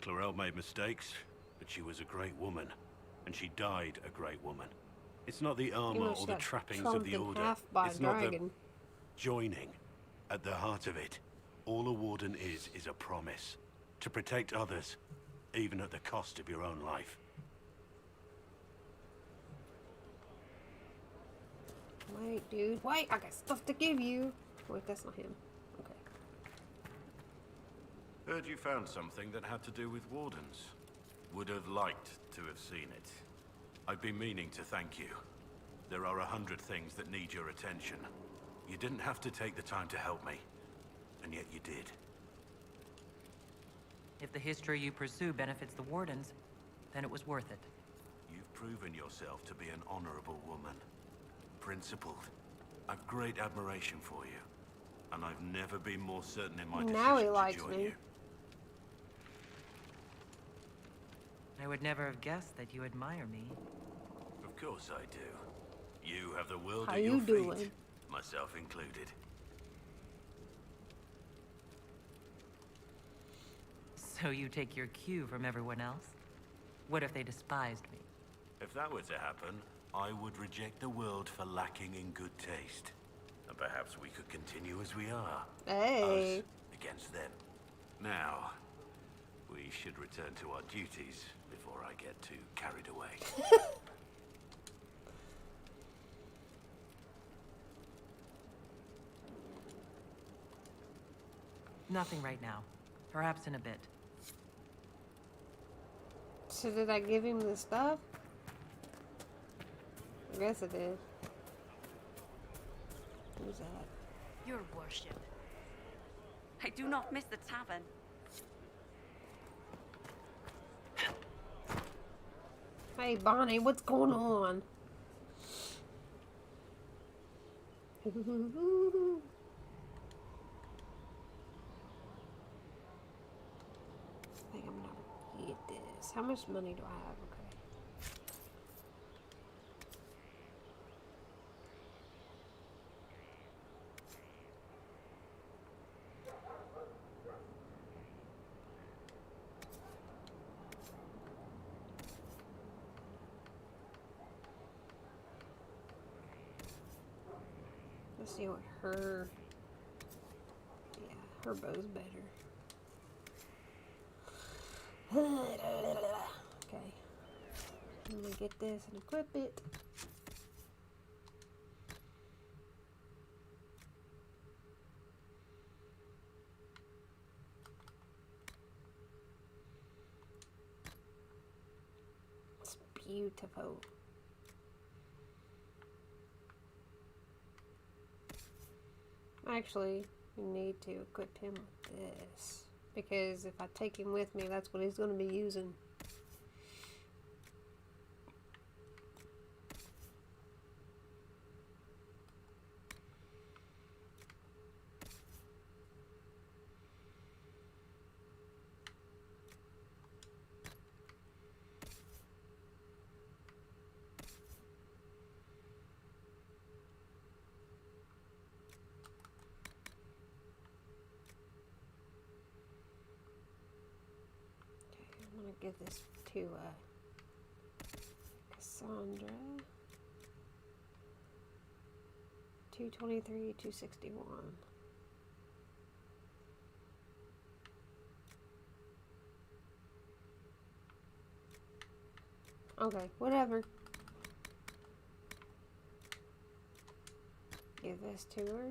Clarel made mistakes, but she was a great woman. And she died a great woman. It's not the armor or the trappings of the Order. It's not the joining. At the heart of it, all a Warden is a promise. To protect others, even at the cost of your own life. Wait, dude. Wait, I got stuff to give you. Wait, that's not him. Okay. Heard you found something that had to do with Wardens. Would have liked to have seen it. I've been meaning to thank you. There are 100 things that need your attention. You didn't have to take the time to help me. And yet you did. If the history you pursue benefits the Wardens, then it was worth it. You've proven yourself to be an honorable woman. Principled. I've great admiration for you. And I've never been more certain in my decision Now he to likes join me. you. I would never have guessed that you admire me. Of course I do. You have the world How at your you feet, doing? myself included. So you take your cue from everyone else? What if they despised me? If that were to happen, I would reject the world for lacking in good taste. And perhaps we could continue as we are. Hey. Us against them. Now, we should return to our duties before I get too carried away. Nothing right now. Perhaps in a bit. So did I give him the stuff? I guess I did. Who's that? Your worship. I do not miss the tavern. Hey Bonnie, what's going on? I think I'm gonna get this. How much money do I have? Okay. Let's see what her... Yeah, her bow's better. Okay. I'm gonna get this and equip it. It's beautiful. Actually, we need to equip him with this. Because if I take him with me, that's what he's going to be using. I'm gonna give this to Cassandra. 223, 261. Okay, whatever. Give this to her.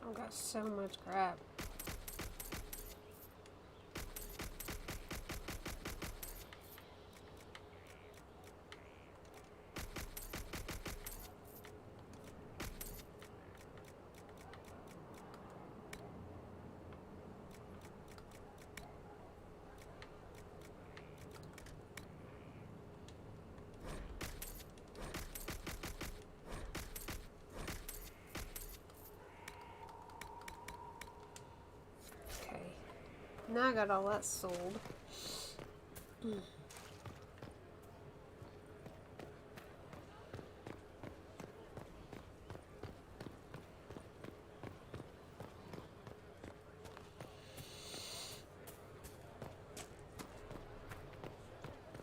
I've got so much crap. Now I got all that sold. You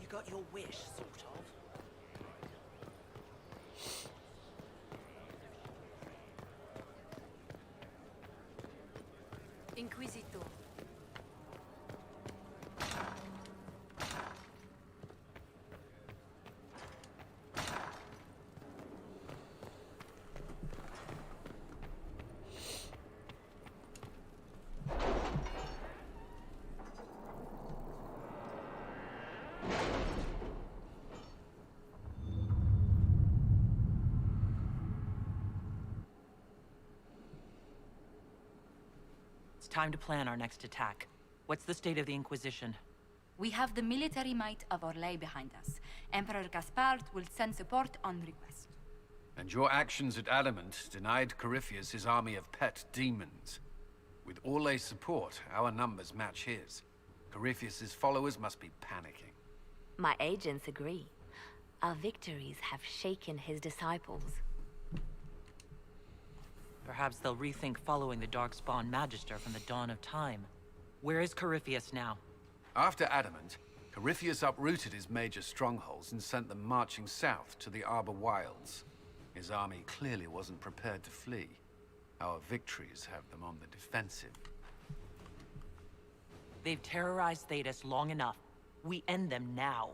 got your wish, sort of. Inquisitor. It's time to plan our next attack. What's the state of the Inquisition? We have the military might of Orlais behind us. Emperor Gaspard will send support on request. And your actions at Adamant denied Corypheus his army of pet demons. With Orlais' support, our numbers match his. Corypheus' followers must be panicking. My agents agree. Our victories have shaken his disciples. Perhaps they'll rethink following the Darkspawn Magister from the dawn of time. Where is Corypheus now? After Adamant, Corypheus uprooted his major strongholds and sent them marching south to the Arbor Wilds. His army clearly wasn't prepared to flee. Our victories have them on the defensive. They've terrorized Thedas long enough. We end them now.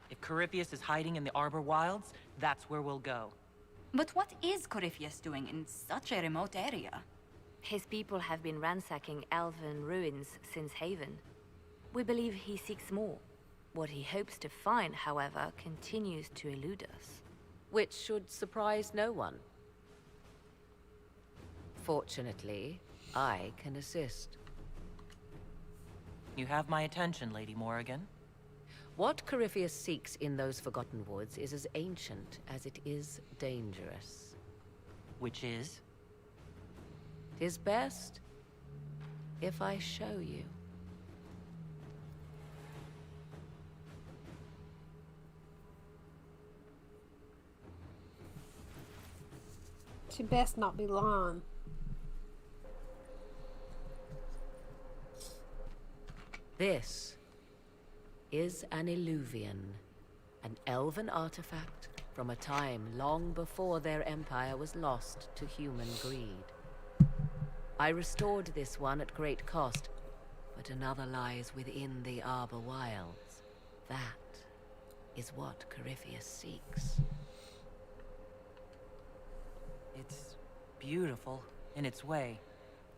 If Corypheus is hiding in the Arbor Wilds, that's where we'll go. But what is Corypheus doing in such a remote area? His people have been ransacking elven ruins since Haven. We believe he seeks more. What he hopes to find, however, continues to elude us. Which should surprise no one. Fortunately, I can assist. You have my attention, Lady Morrigan. What Corypheus seeks in those Forgotten Woods is as ancient as it is dangerous. Which is? 'Tis best if I show you. She best not be lying. This is an Illuvian, an elven artifact from a time long before their empire was lost to human greed. I restored this one at great cost, but another lies within the Arbor Wilds. That is what Corypheus seeks. It's beautiful in its way.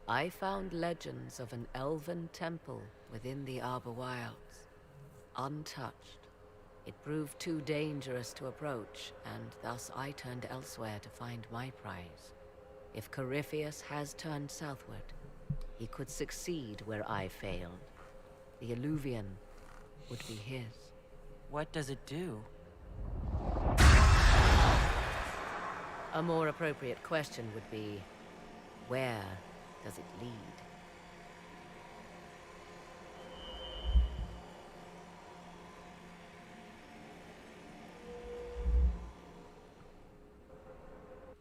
I found legends of an elven temple within the Arbor Wilds, untouched. It proved too dangerous to approach, and thus I turned elsewhere to find my prize. If Corypheus has turned southward, he could succeed where I failed. The Illuvian would be his. What does it do? A more appropriate question would be, where does it lead?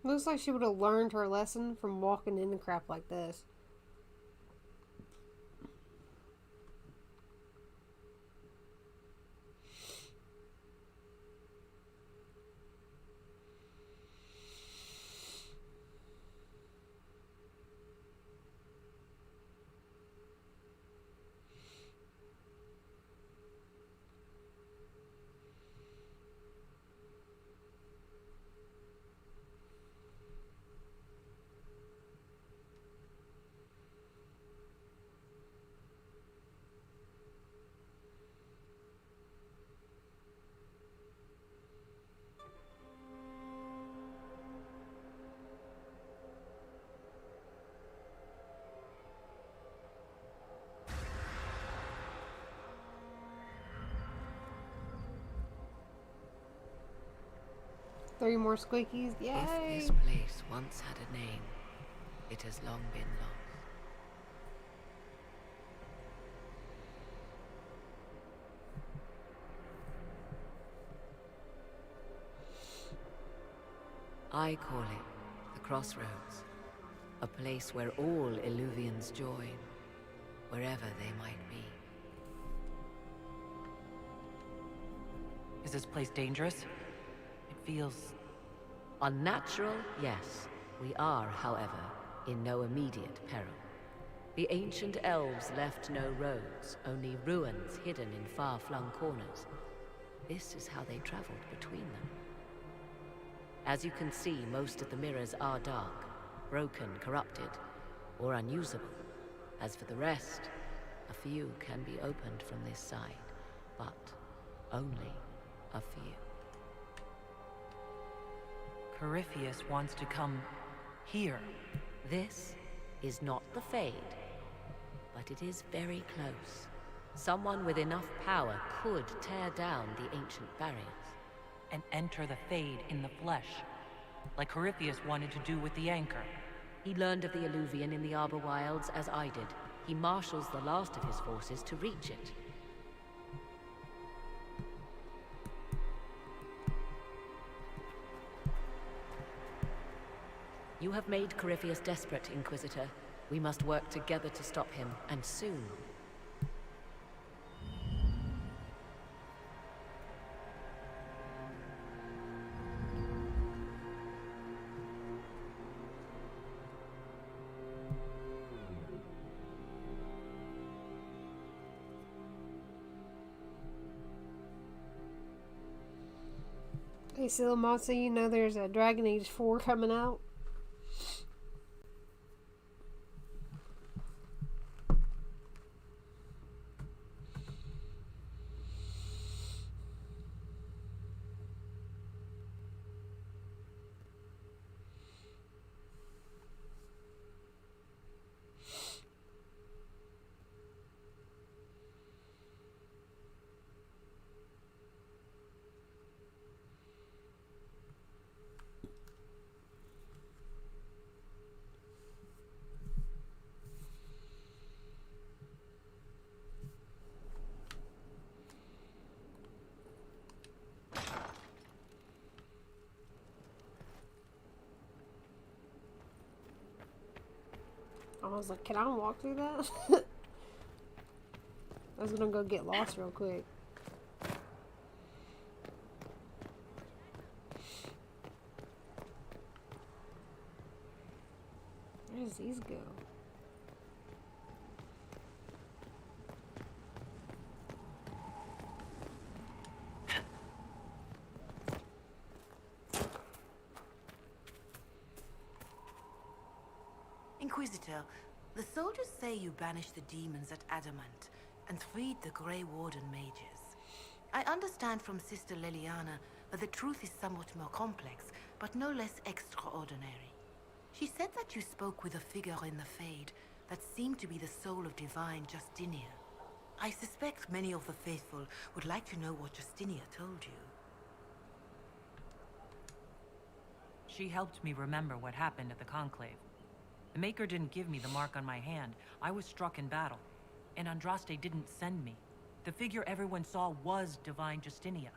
Looks like she would have learned her lesson from walking into crap like this. Three more squeakies, yay! If this place once had a name, it has long been lost. I call it the Crossroads, a place where all Illuvians join, wherever they might be. Is this place dangerous? It feels... unnatural, yes. We are, however, in no immediate peril. The ancient elves left no roads, only ruins hidden in far-flung corners. This is how they traveled between them. As you can see, most of the mirrors are dark, broken, corrupted, or unusable. As for the rest, a few can be opened from this side, but only a few. Corypheus wants to come here. This is not the Fade, but it is very close. Someone with enough power could tear down the ancient barriers. And enter the Fade in the flesh, like Corypheus wanted to do with the Anchor. He learned of the Illuvian in the Arbor Wilds as I did. He marshals the last of his forces to reach it. You have made Corypheus desperate, Inquisitor. We must work together to stop him, and soon. Hey, Silamatsu, you know there's a Dragon Age 4 coming out? I was like, can I walk through that? I was gonna go get lost real quick. Where does these go? Inquisitor, the soldiers say you banished the demons at Adamant and freed the Grey Warden mages. I understand from Sister Liliana that the truth is somewhat more complex, but no less extraordinary. She said that you spoke with a figure in the Fade that seemed to be the soul of divine Justinia. I suspect many of the faithful would like to know what Justinia told you. She helped me remember what happened at the Conclave. The Maker didn't give me the mark on my hand. I was struck in battle, and Andraste didn't send me. The figure everyone saw was Divine Justinia.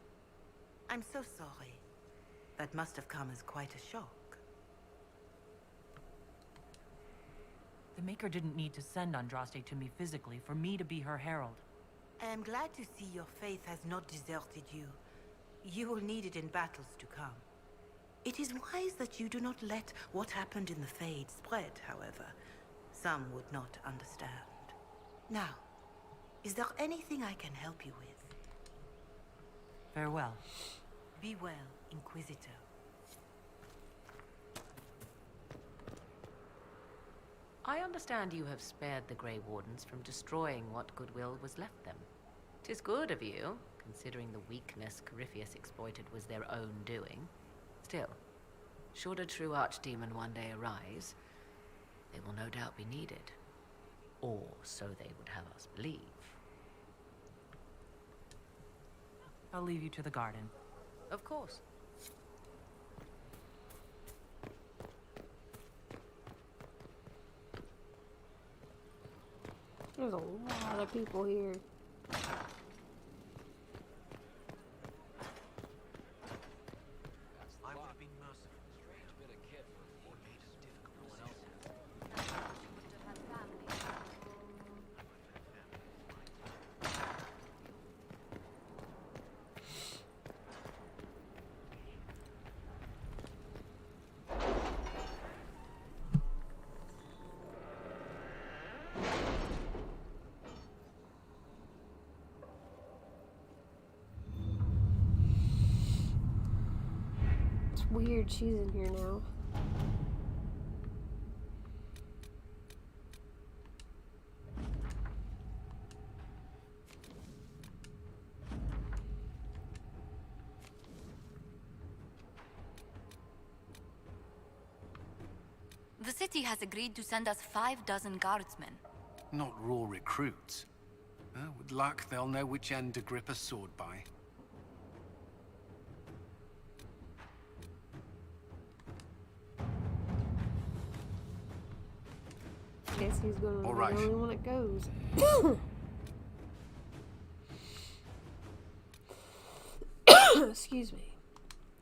I'm so sorry. That must have come as quite a shock. The Maker didn't need to send Andraste to me physically for me to be her herald. I am glad to see your faith has not deserted you. You will need it in battles to come. It is wise that you do not let what happened in the Fade spread, however. Some would not understand. Now, is there anything I can help you with? Farewell. Be well, Inquisitor. I understand you have spared the Grey Wardens from destroying what goodwill was left them. 'Tis good of you, considering the weakness Corypheus exploited was their own doing. Still, should a true archdemon one day arise, they will no doubt be needed. Or so they would have us believe. I'll leave you to the garden. Of course. There's a lot of people here. It's weird she's in here now. The city has agreed to send us 5 dozen guardsmen. Not raw recruits. With luck, they'll know which end to grip a sword by. Guess he's gonna be right. the only one that goes. Excuse me.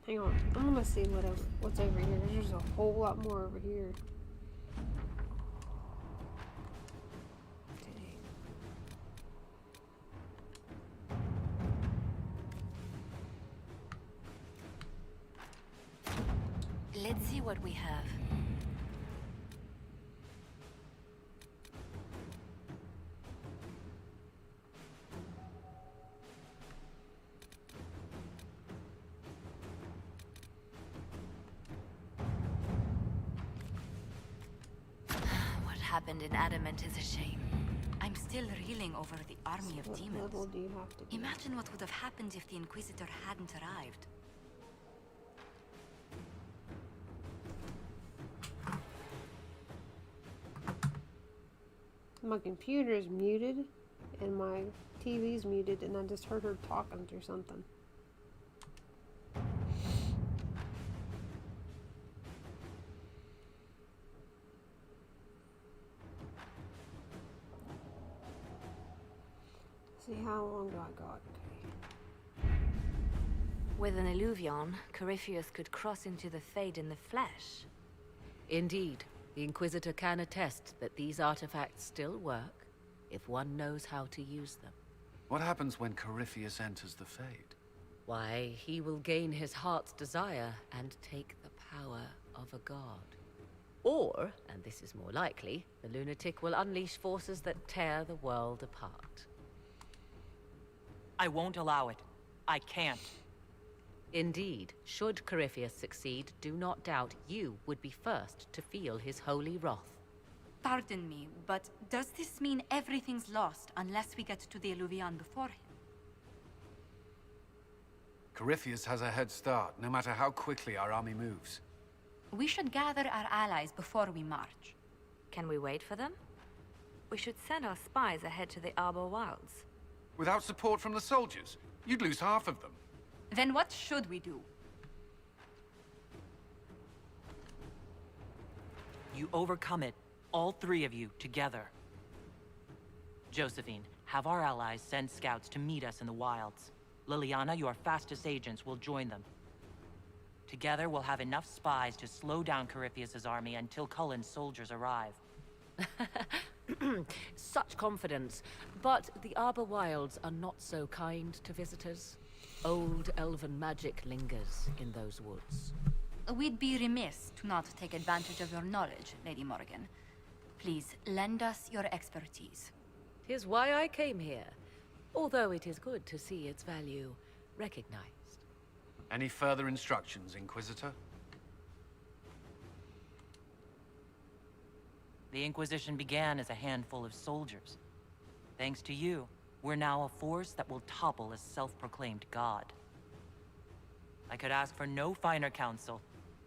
Hang on. I'm gonna see what's over here. There's a whole lot more over here. Let's see what we have. What happened in Adamant is a shame. I'm still reeling over the army of demons. What level do you have to be? Imagine what would have happened if the Inquisitor hadn't arrived. My computer is muted and my TV's muted, and I just heard her talking through something. See, how long do I got? With an Illuvion, Corypheus could cross into the Fade in the flesh. Indeed, the Inquisitor can attest that these artifacts still work if one knows how to use them. What happens when Corypheus enters the Fade? Why, he will gain his heart's desire and take the power of a god. Or, and this is more likely, the lunatic will unleash forces that tear the world apart. I won't allow it. I can't. Indeed, should Corypheus succeed, do not doubt you would be first to feel his holy wrath. Pardon me, but does this mean everything's lost unless we get to the Eluvian before him? Corypheus has a head start, no matter how quickly our army moves. We should gather our allies before we march. Can we wait for them? We should send our spies ahead to the Arbor Wilds. Without support from the soldiers, you'd lose half of them. Then what should we do? You overcome it, all three of you, together. Josephine, have our allies send scouts to meet us in the wilds. Liliana, your fastest agents, will join them. Together, we'll have enough spies to slow down Corypheus' army until Cullen's soldiers arrive. Such confidence. But the Arbor Wilds are not so kind to visitors. Old elven magic lingers in those woods. We'd be remiss to not take advantage of your knowledge, Lady Morgan. Please, lend us your expertise. 'Tis why I came here, although it is good to see its value recognized. Any further instructions, Inquisitor? The Inquisition began as a handful of soldiers. Thanks to you, we're now a force that will topple a self-proclaimed god. I could ask for no finer counsel,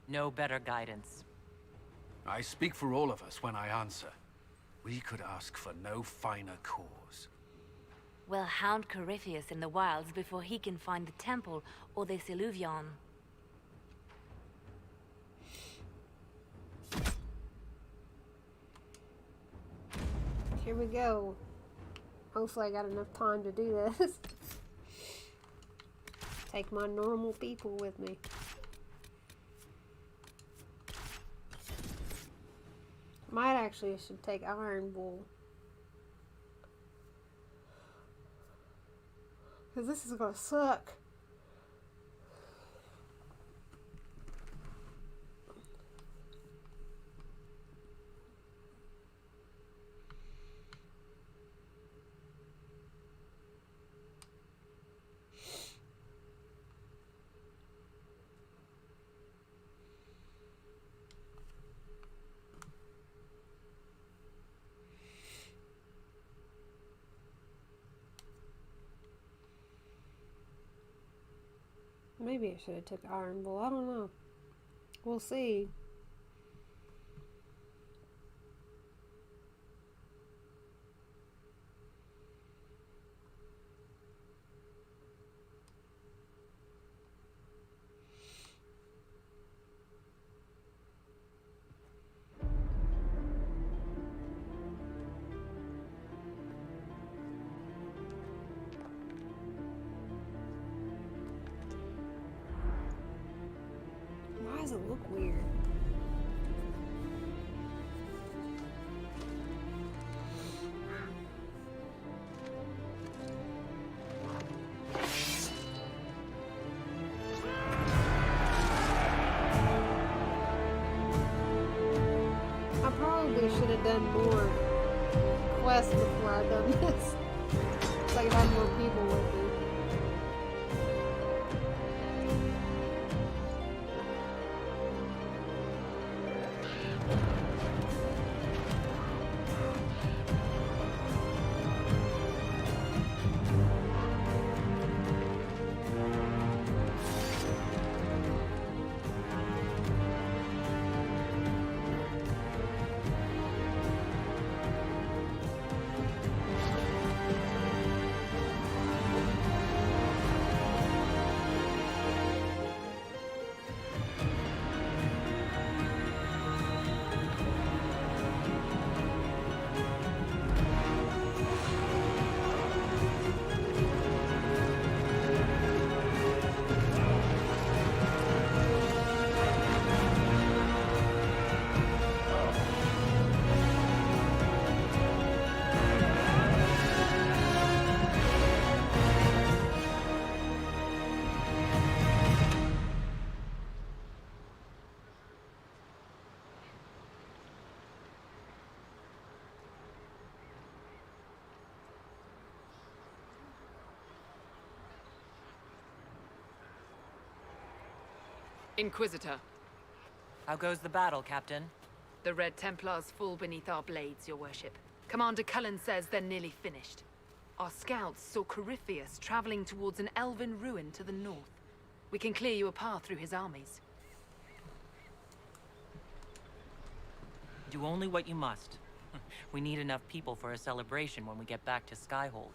no better guidance. I speak for all of us when I answer. We could ask for no finer cause. We'll hound Corypheus in the wilds before he can find the temple or this Eluvian. Here we go. Hopefully I got enough time to do this. Take my normal people with me. Might actually should take iron wool. Because this is gonna suck. Maybe I should have took iron wool. I don't know. We'll see. Why does it look weird? I probably should have done more quests before I done this. So I could have more people with me. Inquisitor. How goes the battle, Captain? The Red Templars fall beneath our blades, your worship. Commander Cullen says they're nearly finished. Our scouts saw Corypheus traveling towards an elven ruin to the north. We can clear you a path through his armies. Do only what you must. We need enough people for a celebration when we get back to Skyhold.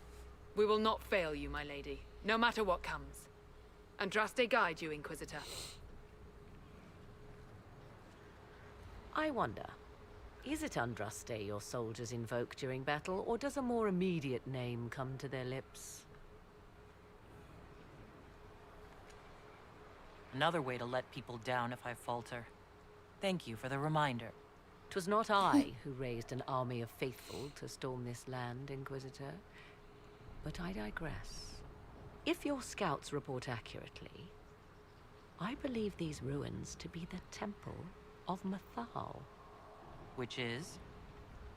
We will not fail you, my lady, no matter what comes. Andraste guide you, Inquisitor. I wonder, is it Andraste your soldiers invoke during battle, or does a more immediate name come to their lips? Another way to let people down if I falter. Thank you for the reminder. 'Twas not I who raised an army of faithful to storm this land, Inquisitor. But I digress. If your scouts report accurately, I believe these ruins to be the Temple of Mathal. Which is?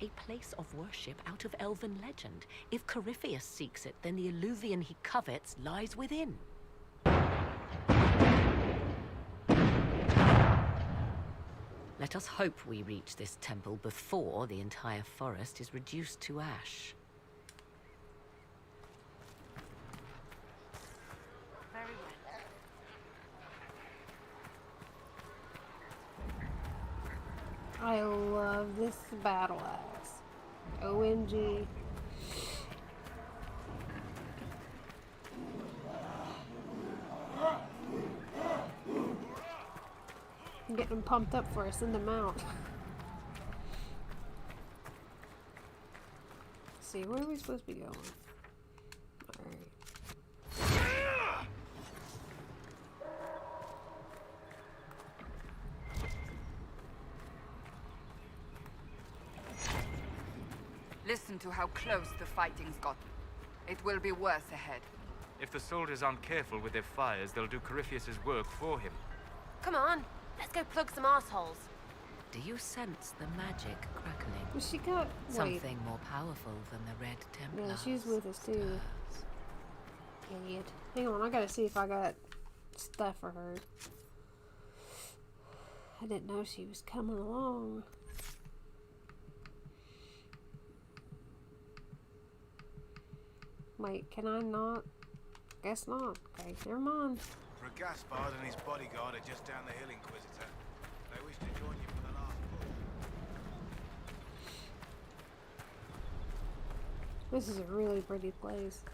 A place of worship out of elven legend. If Corypheus seeks it, then the alluvion he covets lies within. Let us hope we reach this temple before the entire forest is reduced to ash. Very well. I love this battle axe. OMG. I'm getting them pumped up for us. Send them out. Let's see, where are we supposed to be going? Alright. Listen to how close the fighting's gotten. It will be worse ahead. If the soldiers aren't careful with their fires, they'll do Corypheus' work for him. Come on, let's go plug some assholes. Do you sense the magic crackling? Well, she got... Something more powerful than the Red Templars. Yeah, she's with us too. Idiot. Hang on, I gotta see if I got stuff for her. I didn't know she was coming along. Wait, can I not? Guess not. Okay, never mind. For a Gaspard and his bodyguard are just down the hill, Inquisitor. They wish to join you for the last pull. This is a really pretty place.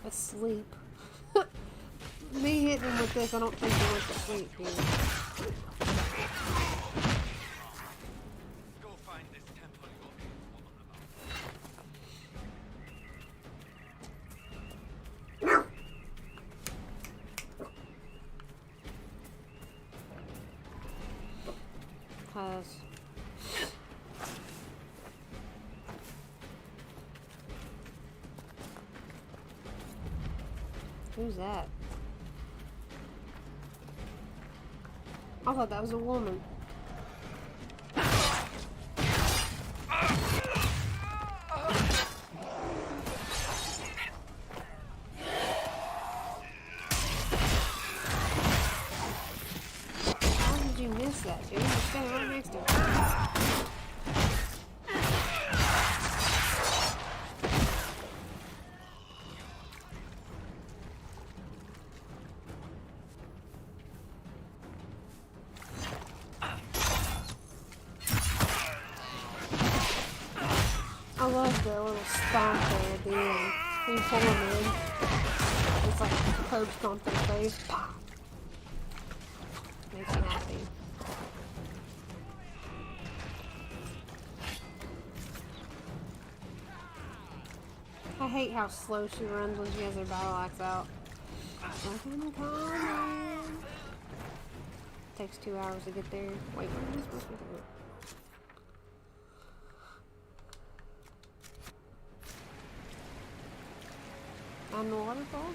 Asleep. Me hitting him with this, I don't think he went to sleep here. Who's that? I thought that was a woman. How did you miss that, dude? You're standing right next to her. I love the little stomp there at the end. When you pull them in, it's like a curb stomp their face. Pop. Makes me happy. I hate how slow she runs when she has her battle axe out. Fucking coming. Takes 2 hours to get there. Wait, what am I supposed to do? On the waterfall?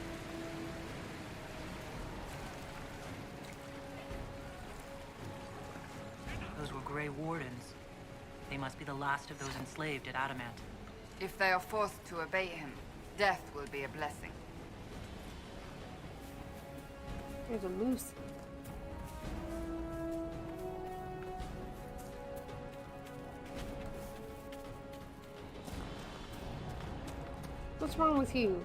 Those were Grey Wardens. They must be the last of those enslaved at Adamant. If they are forced to obey him, death will be a blessing. There's a moose. What's wrong with you?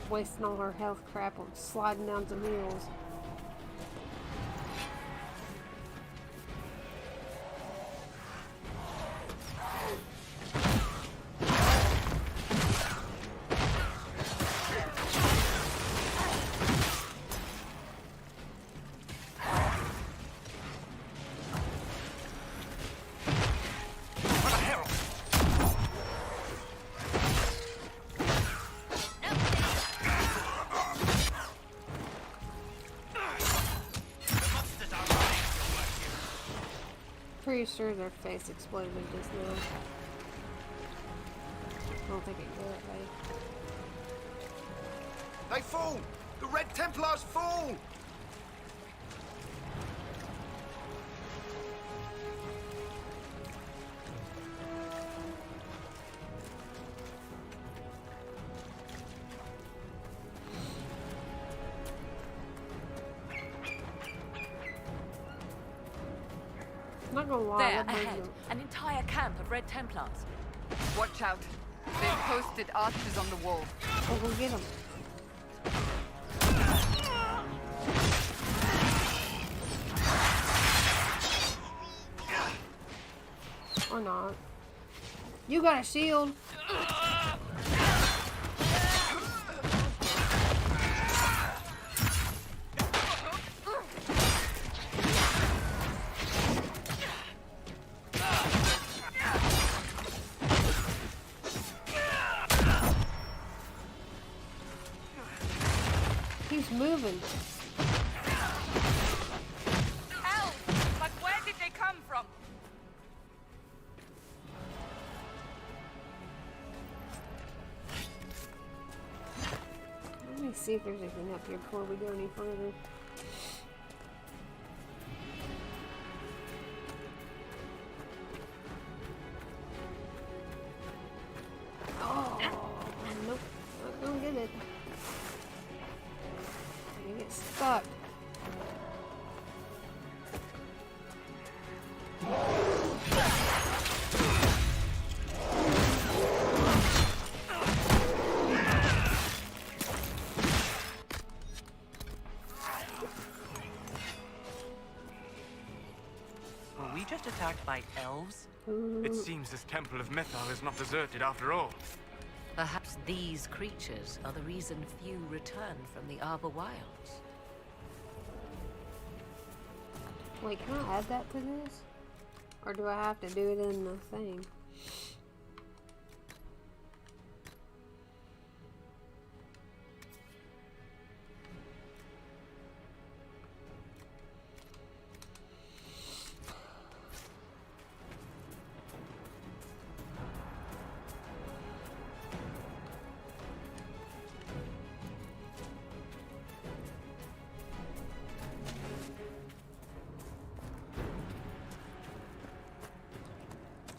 Wasting all her health crap on sliding down some hills. Pretty sure their face exploded just now. I don't think it did that way. They fall! The Red Templars fall! Not gonna lie, There, that brings ahead. them. An entire camp of Red Templars. Watch out. They've posted archers on the wall. Oh, we'll get them. Or not. You got a shield. He's moving. Help! But where did they come from? Let me see if there's anything up here before we go any further. Oh, nope. Not gonna get it. You get stuck. Were we just attacked by elves? It seems this Temple of Mythal is not deserted after all. Perhaps these creatures are the reason few return from the Arbor Wilds. Wait, can I add that to this? Or do I have to do it in the thing?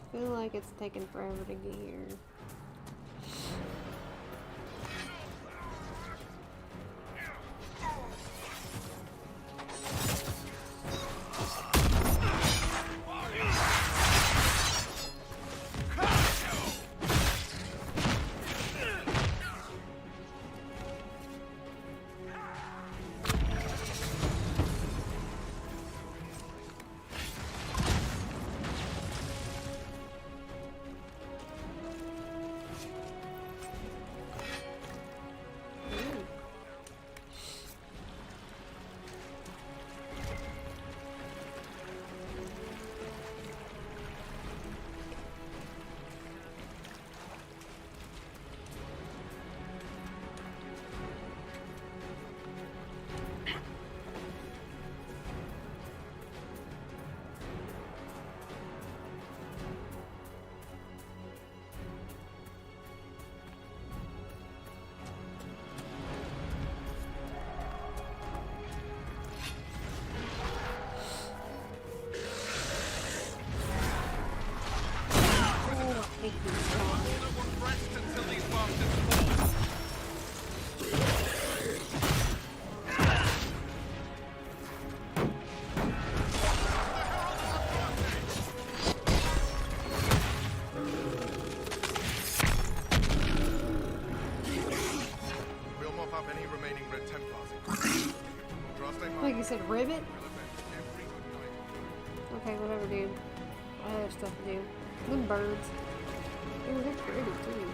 I feel like it's taking forever to get here. said ribbit? Okay, whatever, dude. I have stuff to do. Them birds. Ooh, they're pretty, too.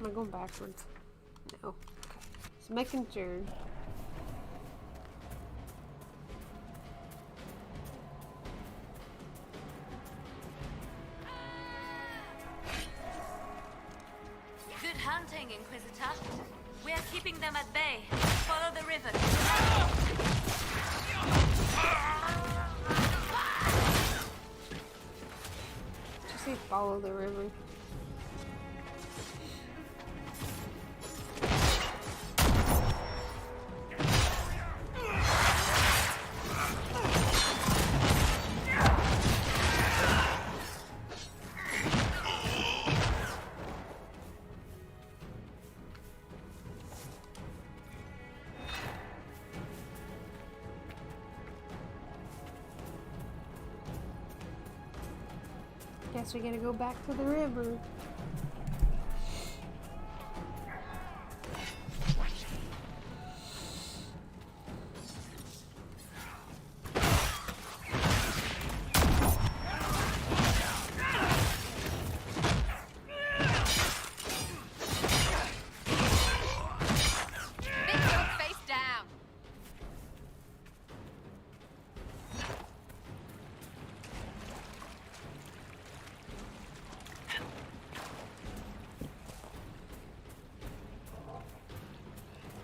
Am I going backwards? No. Okay. Just making sure. Good hunting, Inquisitor. We are keeping them at bay. Follow the river. Just say follow the river. Guess we gotta go back to the river.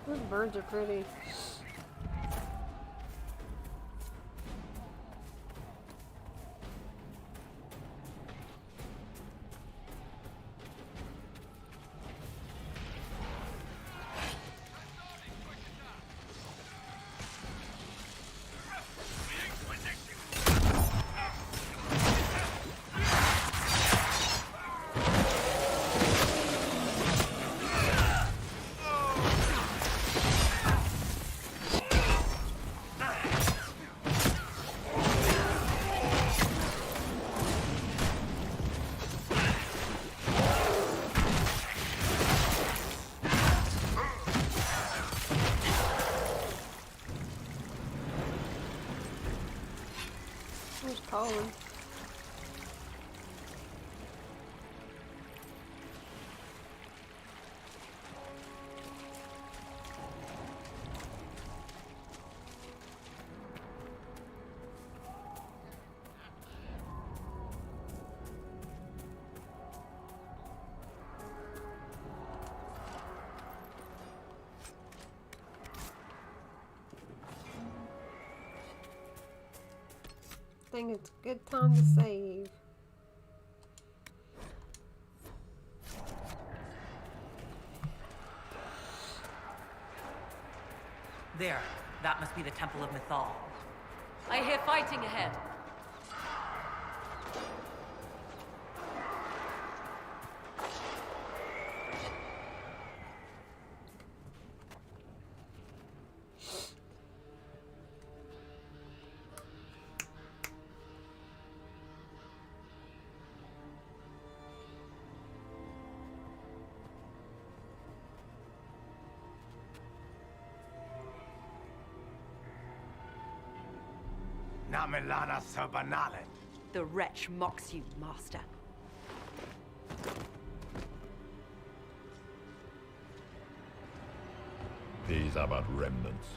Those birds are pretty. Who's calling? I think it's a good time to save. There. That must be the Temple of Mythal. I hear fighting ahead. Namilana Sabanalet. The wretch mocks you, Master. These are but remnants.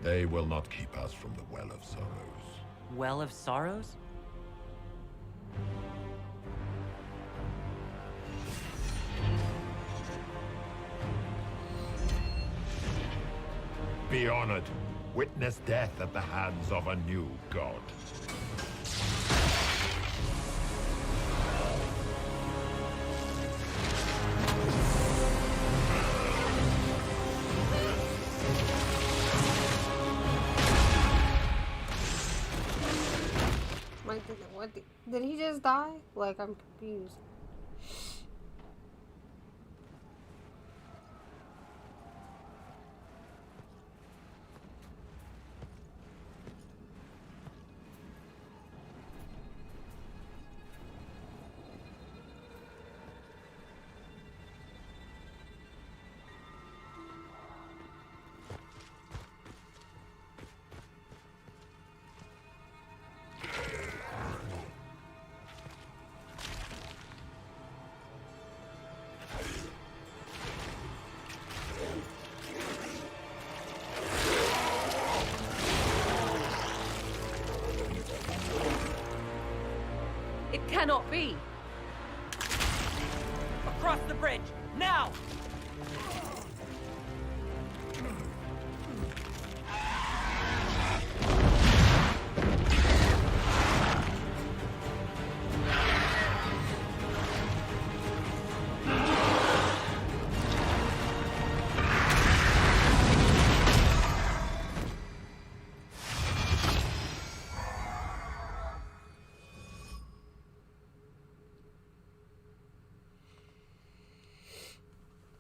They will not keep us from the Well of Sorrows. Well of Sorrows? Be honored. Witness death at the hands of a new god. What? Did he just die? Like, I'm confused. It cannot be! Across the bridge, now!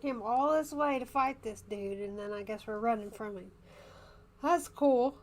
Came all this way to fight this dude, and then I guess we're running from him. That's cool.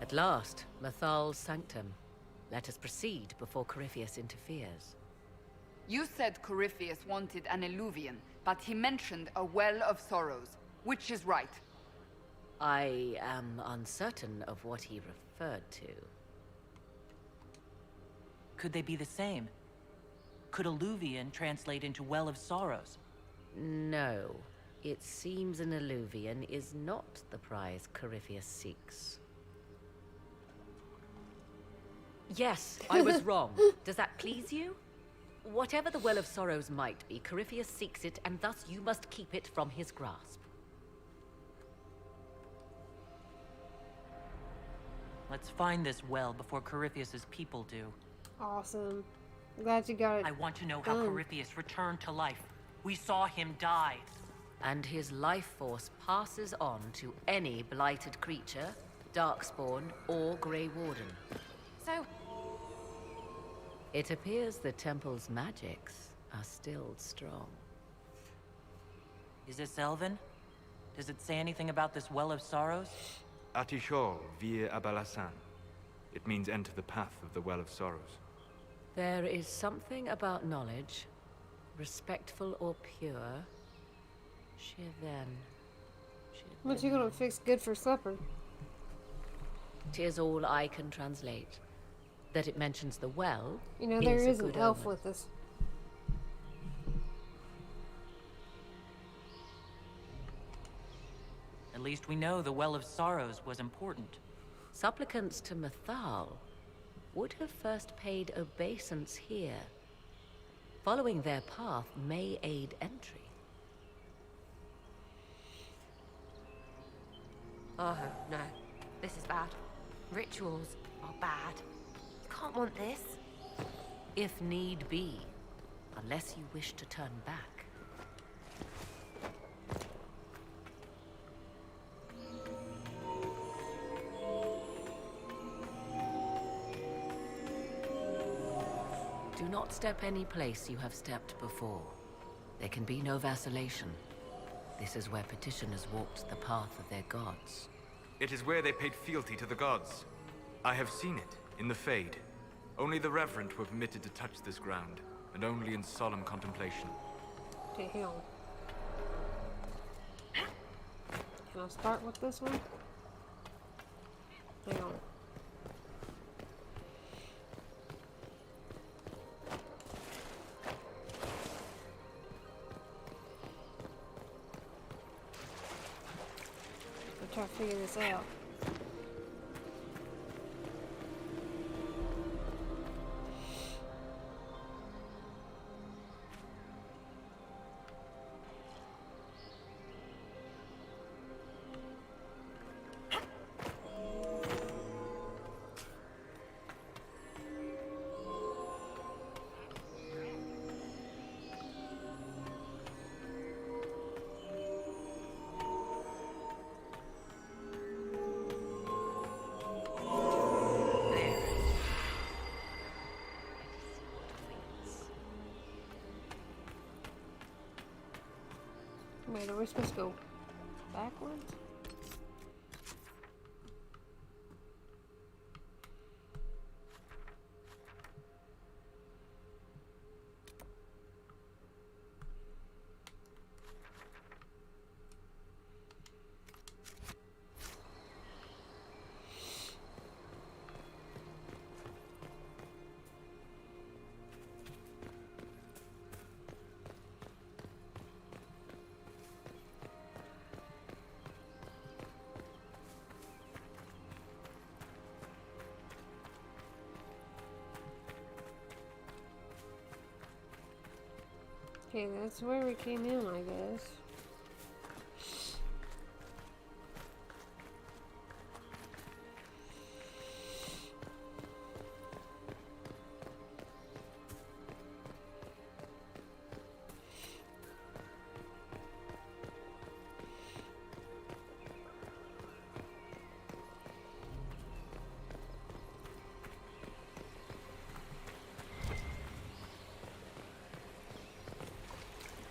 At last, Mathal's sanctum. Let us proceed before Corypheus interferes. You said Corypheus wanted an eluvian, but he mentioned a Well of Sorrows. Which is right? I am uncertain of what he referred to. Could they be the same? Could alluvian translate into Well of Sorrows? No. It seems an alluvian is not the prize Corypheus seeks. Yes, I was wrong. Does that please you? Whatever the Well of Sorrows might be, Corypheus seeks it, and thus you must keep it from his grasp. Let's find this well before Corypheus's people do. Awesome. Glad you got it. I want to know how done. Corypheus returned to life. We saw him die. And his life force passes on to any blighted creature, Darkspawn, or Grey Warden. So, It appears the temple's magics are still strong. Is this Elven? Does it say anything about this Well of Sorrows? Atishol vir Abalasan. It means enter the path of the Well of Sorrows. There is something about knowledge, respectful or pure. Shiven. What you gonna fix good for supper? 'Tis all I can translate. That it mentions the well. You know, there is a an good elf omen. with us. At least we know the Well of Sorrows was important. Supplicants to Mathal would have first paid obeisance here. Following their path may aid entry. oh no, this is bad. Rituals are bad. You can't want this. If need be, unless you wish to turn back. Do not step any place you have stepped before. There can be no vacillation. This is where petitioners walked the path of their gods. It is where they paid fealty to the gods. I have seen it, in the Fade. Only the Reverend were permitted to touch this ground, and only in solemn contemplation. Okay, hang on. Can I start with this one? Hang on. I'll try to figure this out. Wait, are we supposed to go backwards? Okay, that's where we came in, I guess.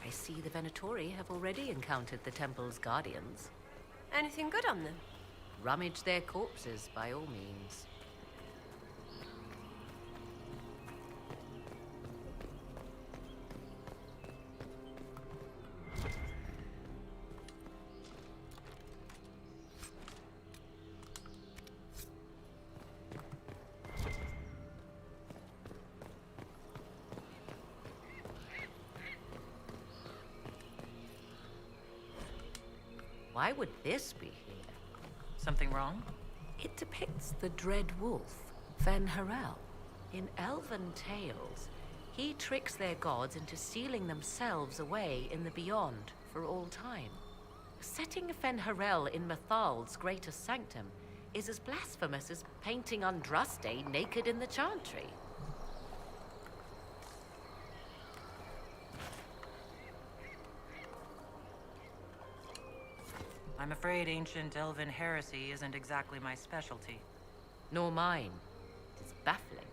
I see the Venatori have already encountered the temple's guardians. Anything good on them? Rummage their corpses, by all means. Why would this be here? Something wrong? It depicts the dread wolf, Fen Harel. In elven tales, he tricks their gods into sealing themselves away in the beyond for all time. Setting Fen Harel in Methal's greatest sanctum is as blasphemous as painting Andraste naked in the chantry. I'm afraid ancient elven heresy isn't exactly my specialty. Nor mine. It is baffling.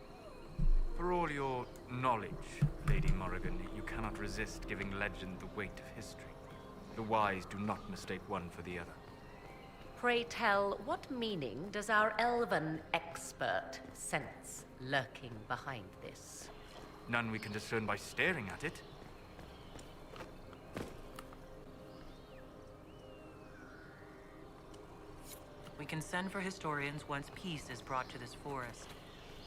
For all your knowledge, Lady Morrigan, you cannot resist giving legend the weight of history. The wise do not mistake one for the other. Pray tell, what meaning does our elven expert sense lurking behind this? None we can discern by staring at it. We can send for historians once peace is brought to this forest.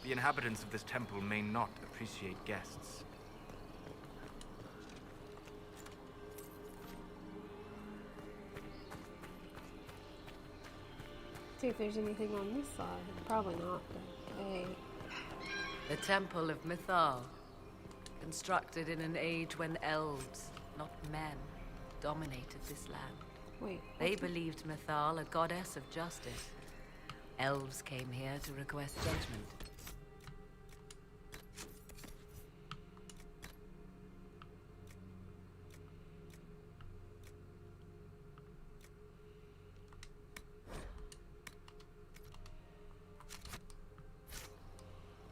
The inhabitants of this temple may not appreciate guests. See if there's anything on this side. Probably not, but hey. The Temple of Mythal. Constructed in an age when elves, not men, dominated this land. Wait. They believed Mythal a goddess of justice. Elves came here to request judgment.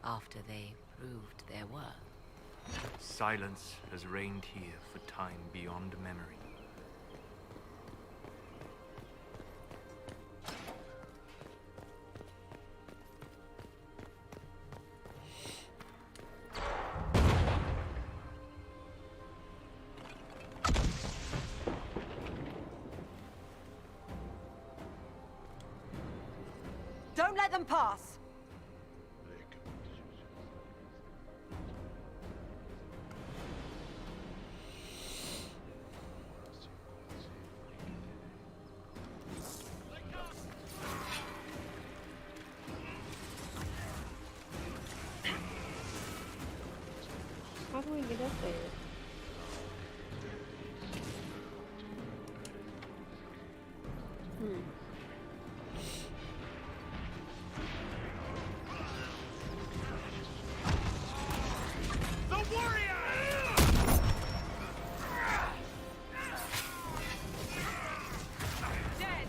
After they proved their worth. Silence has reigned here for time beyond memory. Don't let them pass! How do we get up there? The warrior! Dead!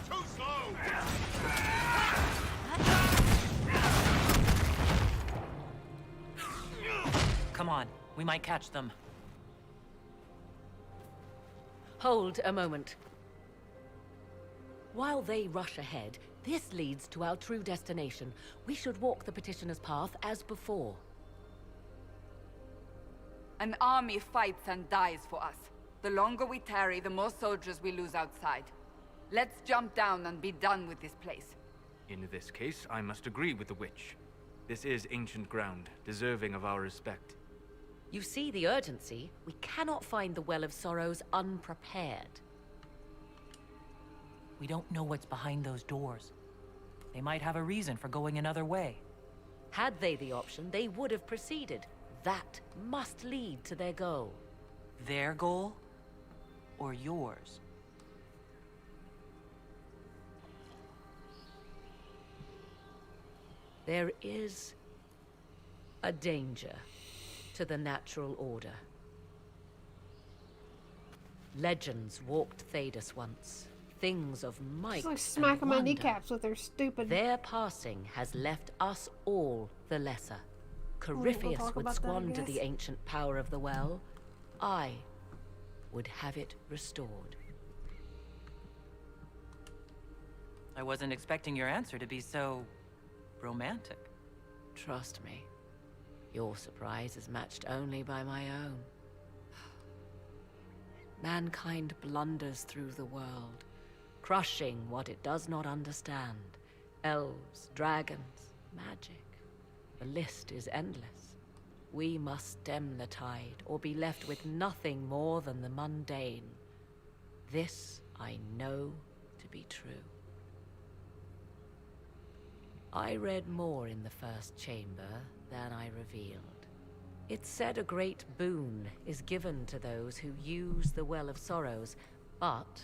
Too slow! Come on, we might catch them. Hold a moment. While they rush ahead, this leads to our true destination. We should walk the petitioner's path as before. An army fights and dies for us. The longer we tarry, the more soldiers we lose outside. Let's jump down and be done with this place. In this case, I must agree with the witch. This is ancient ground, deserving of our respect. You see the urgency? We cannot find the Well of Sorrows unprepared. We don't know what's behind those doors. They might have a reason for going another way. Had they the option, they would have proceeded. That must lead to their goal. Their goal? Or yours? There is a danger to the natural order. Legends walked Thedas once. Things of might It's like smacking my and wonder. kneecaps with their stupid... Their passing has left us all the lesser. we'll Corypheus talk would about that, I squander guess. the ancient power of the well. I would have it restored. I wasn't expecting your answer to be so... romantic. Trust me, your surprise is matched only by my own. Mankind blunders through the world, crushing what it does not understand. Elves, dragons, magic. The list is endless. We must stem the tide, or be left with nothing more than the mundane. This I know to be true. I read more in the first chamber than I revealed. It said a great boon is given to those who use the Well of Sorrows, but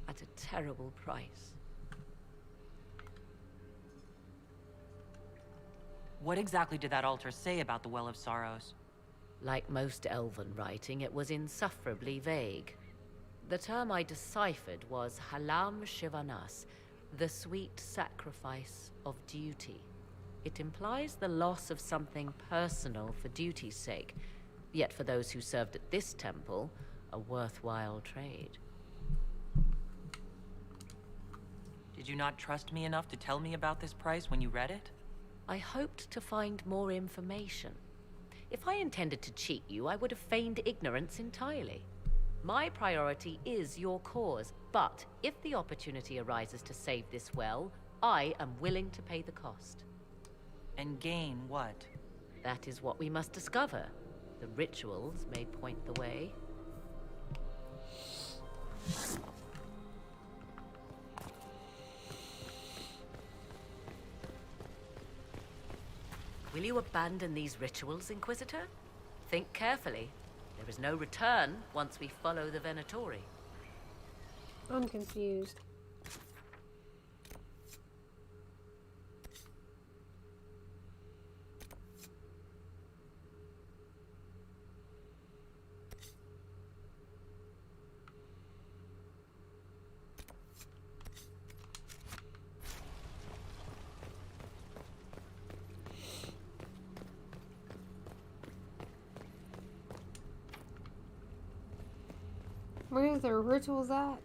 at a terrible price. What exactly did that altar say about the Well of Sorrows? Like most elven writing, it was insufferably vague. The term I deciphered was Halam Shivanas, the sweet sacrifice of duty. It implies the loss of something personal for duty's sake, yet for those who served at this temple, a worthwhile trade. Did you not trust me enough to tell me about this price when you read it? I hoped to find more information. If I intended to cheat you, I would have feigned ignorance entirely. My priority is your cause, but if the opportunity arises to save this well, I am willing to pay the cost. And gain what? That is what we must discover. The rituals may point the way. Will you abandon these rituals, Inquisitor? Think carefully. There is no return once we follow the Venatori. I'm confused. Where's their rituals at?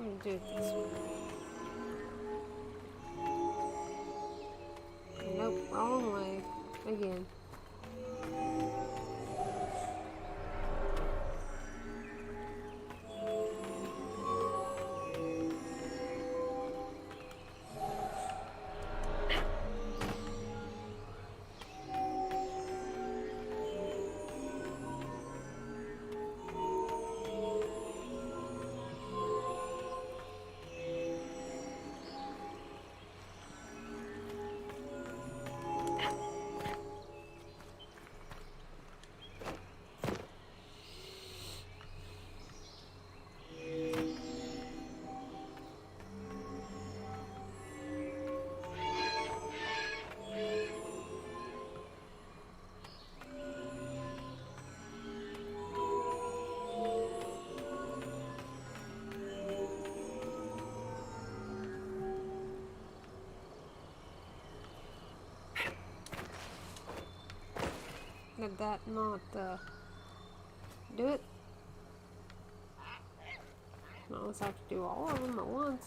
I'm gonna do it this way. Nope, wrong way. Again. Did that not do it? No, let's have to do all of them at once.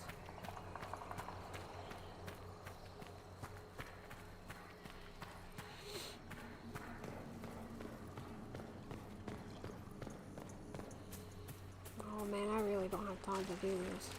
Oh man, I really don't have time to do this.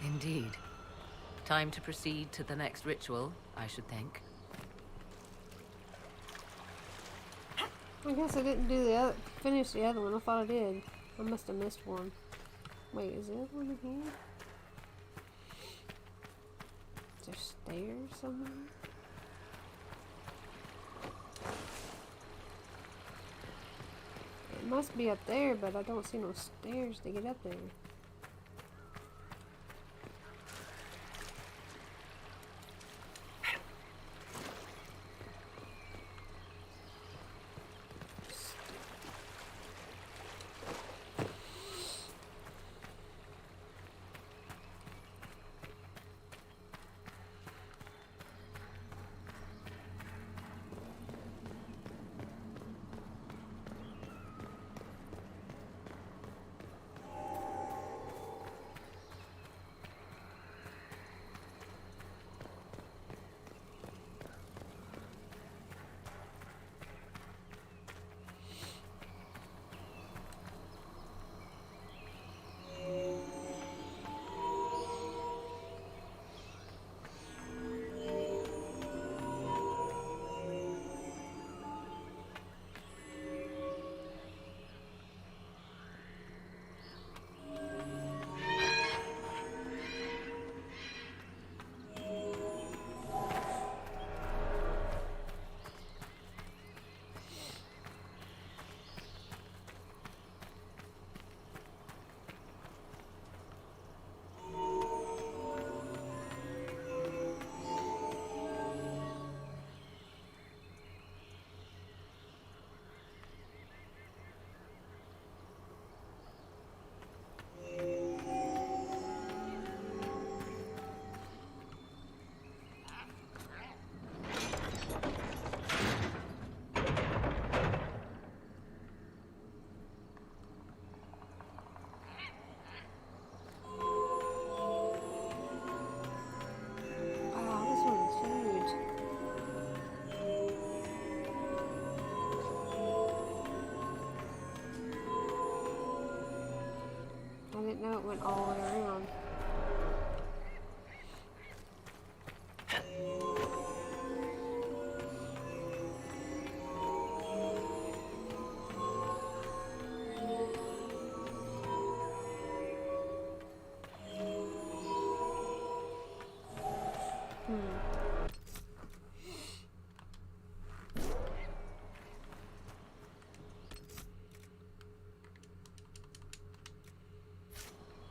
Indeed. Time to proceed to the next ritual, I should think. I guess I didn't do the other, finish the other one. I thought I did. I must have missed one. Wait, is there one here? Is there stairs somewhere? It must be up there, but I don't see no stairs to get up there. went all the way around.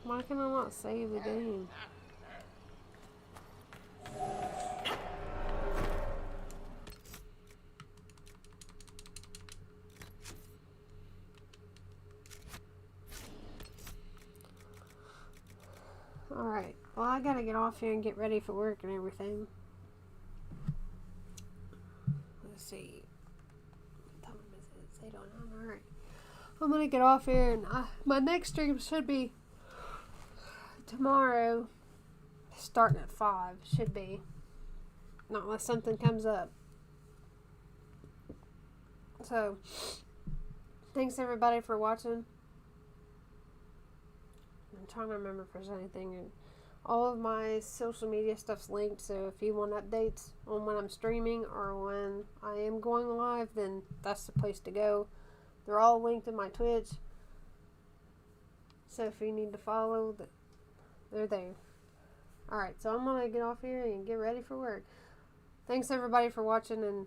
Why can I not save the game? Alright, well I gotta get off here and get ready for work and everything. Let's see. What time is it? It's 8:09. Alright. I'm gonna get off here and my next stream should be tomorrow, starting at 5. Should be. Not unless something comes up. So, thanks everybody for watching. I'm trying to remember if there's anything. And all of my social media stuff's linked, so if you want updates on when I'm streaming or when I am going live, then that's the place to go. They're all linked in my Twitch. So if you need to follow, they're there. Alright, so I'm going to get off here and get ready for work. Thanks everybody for watching, and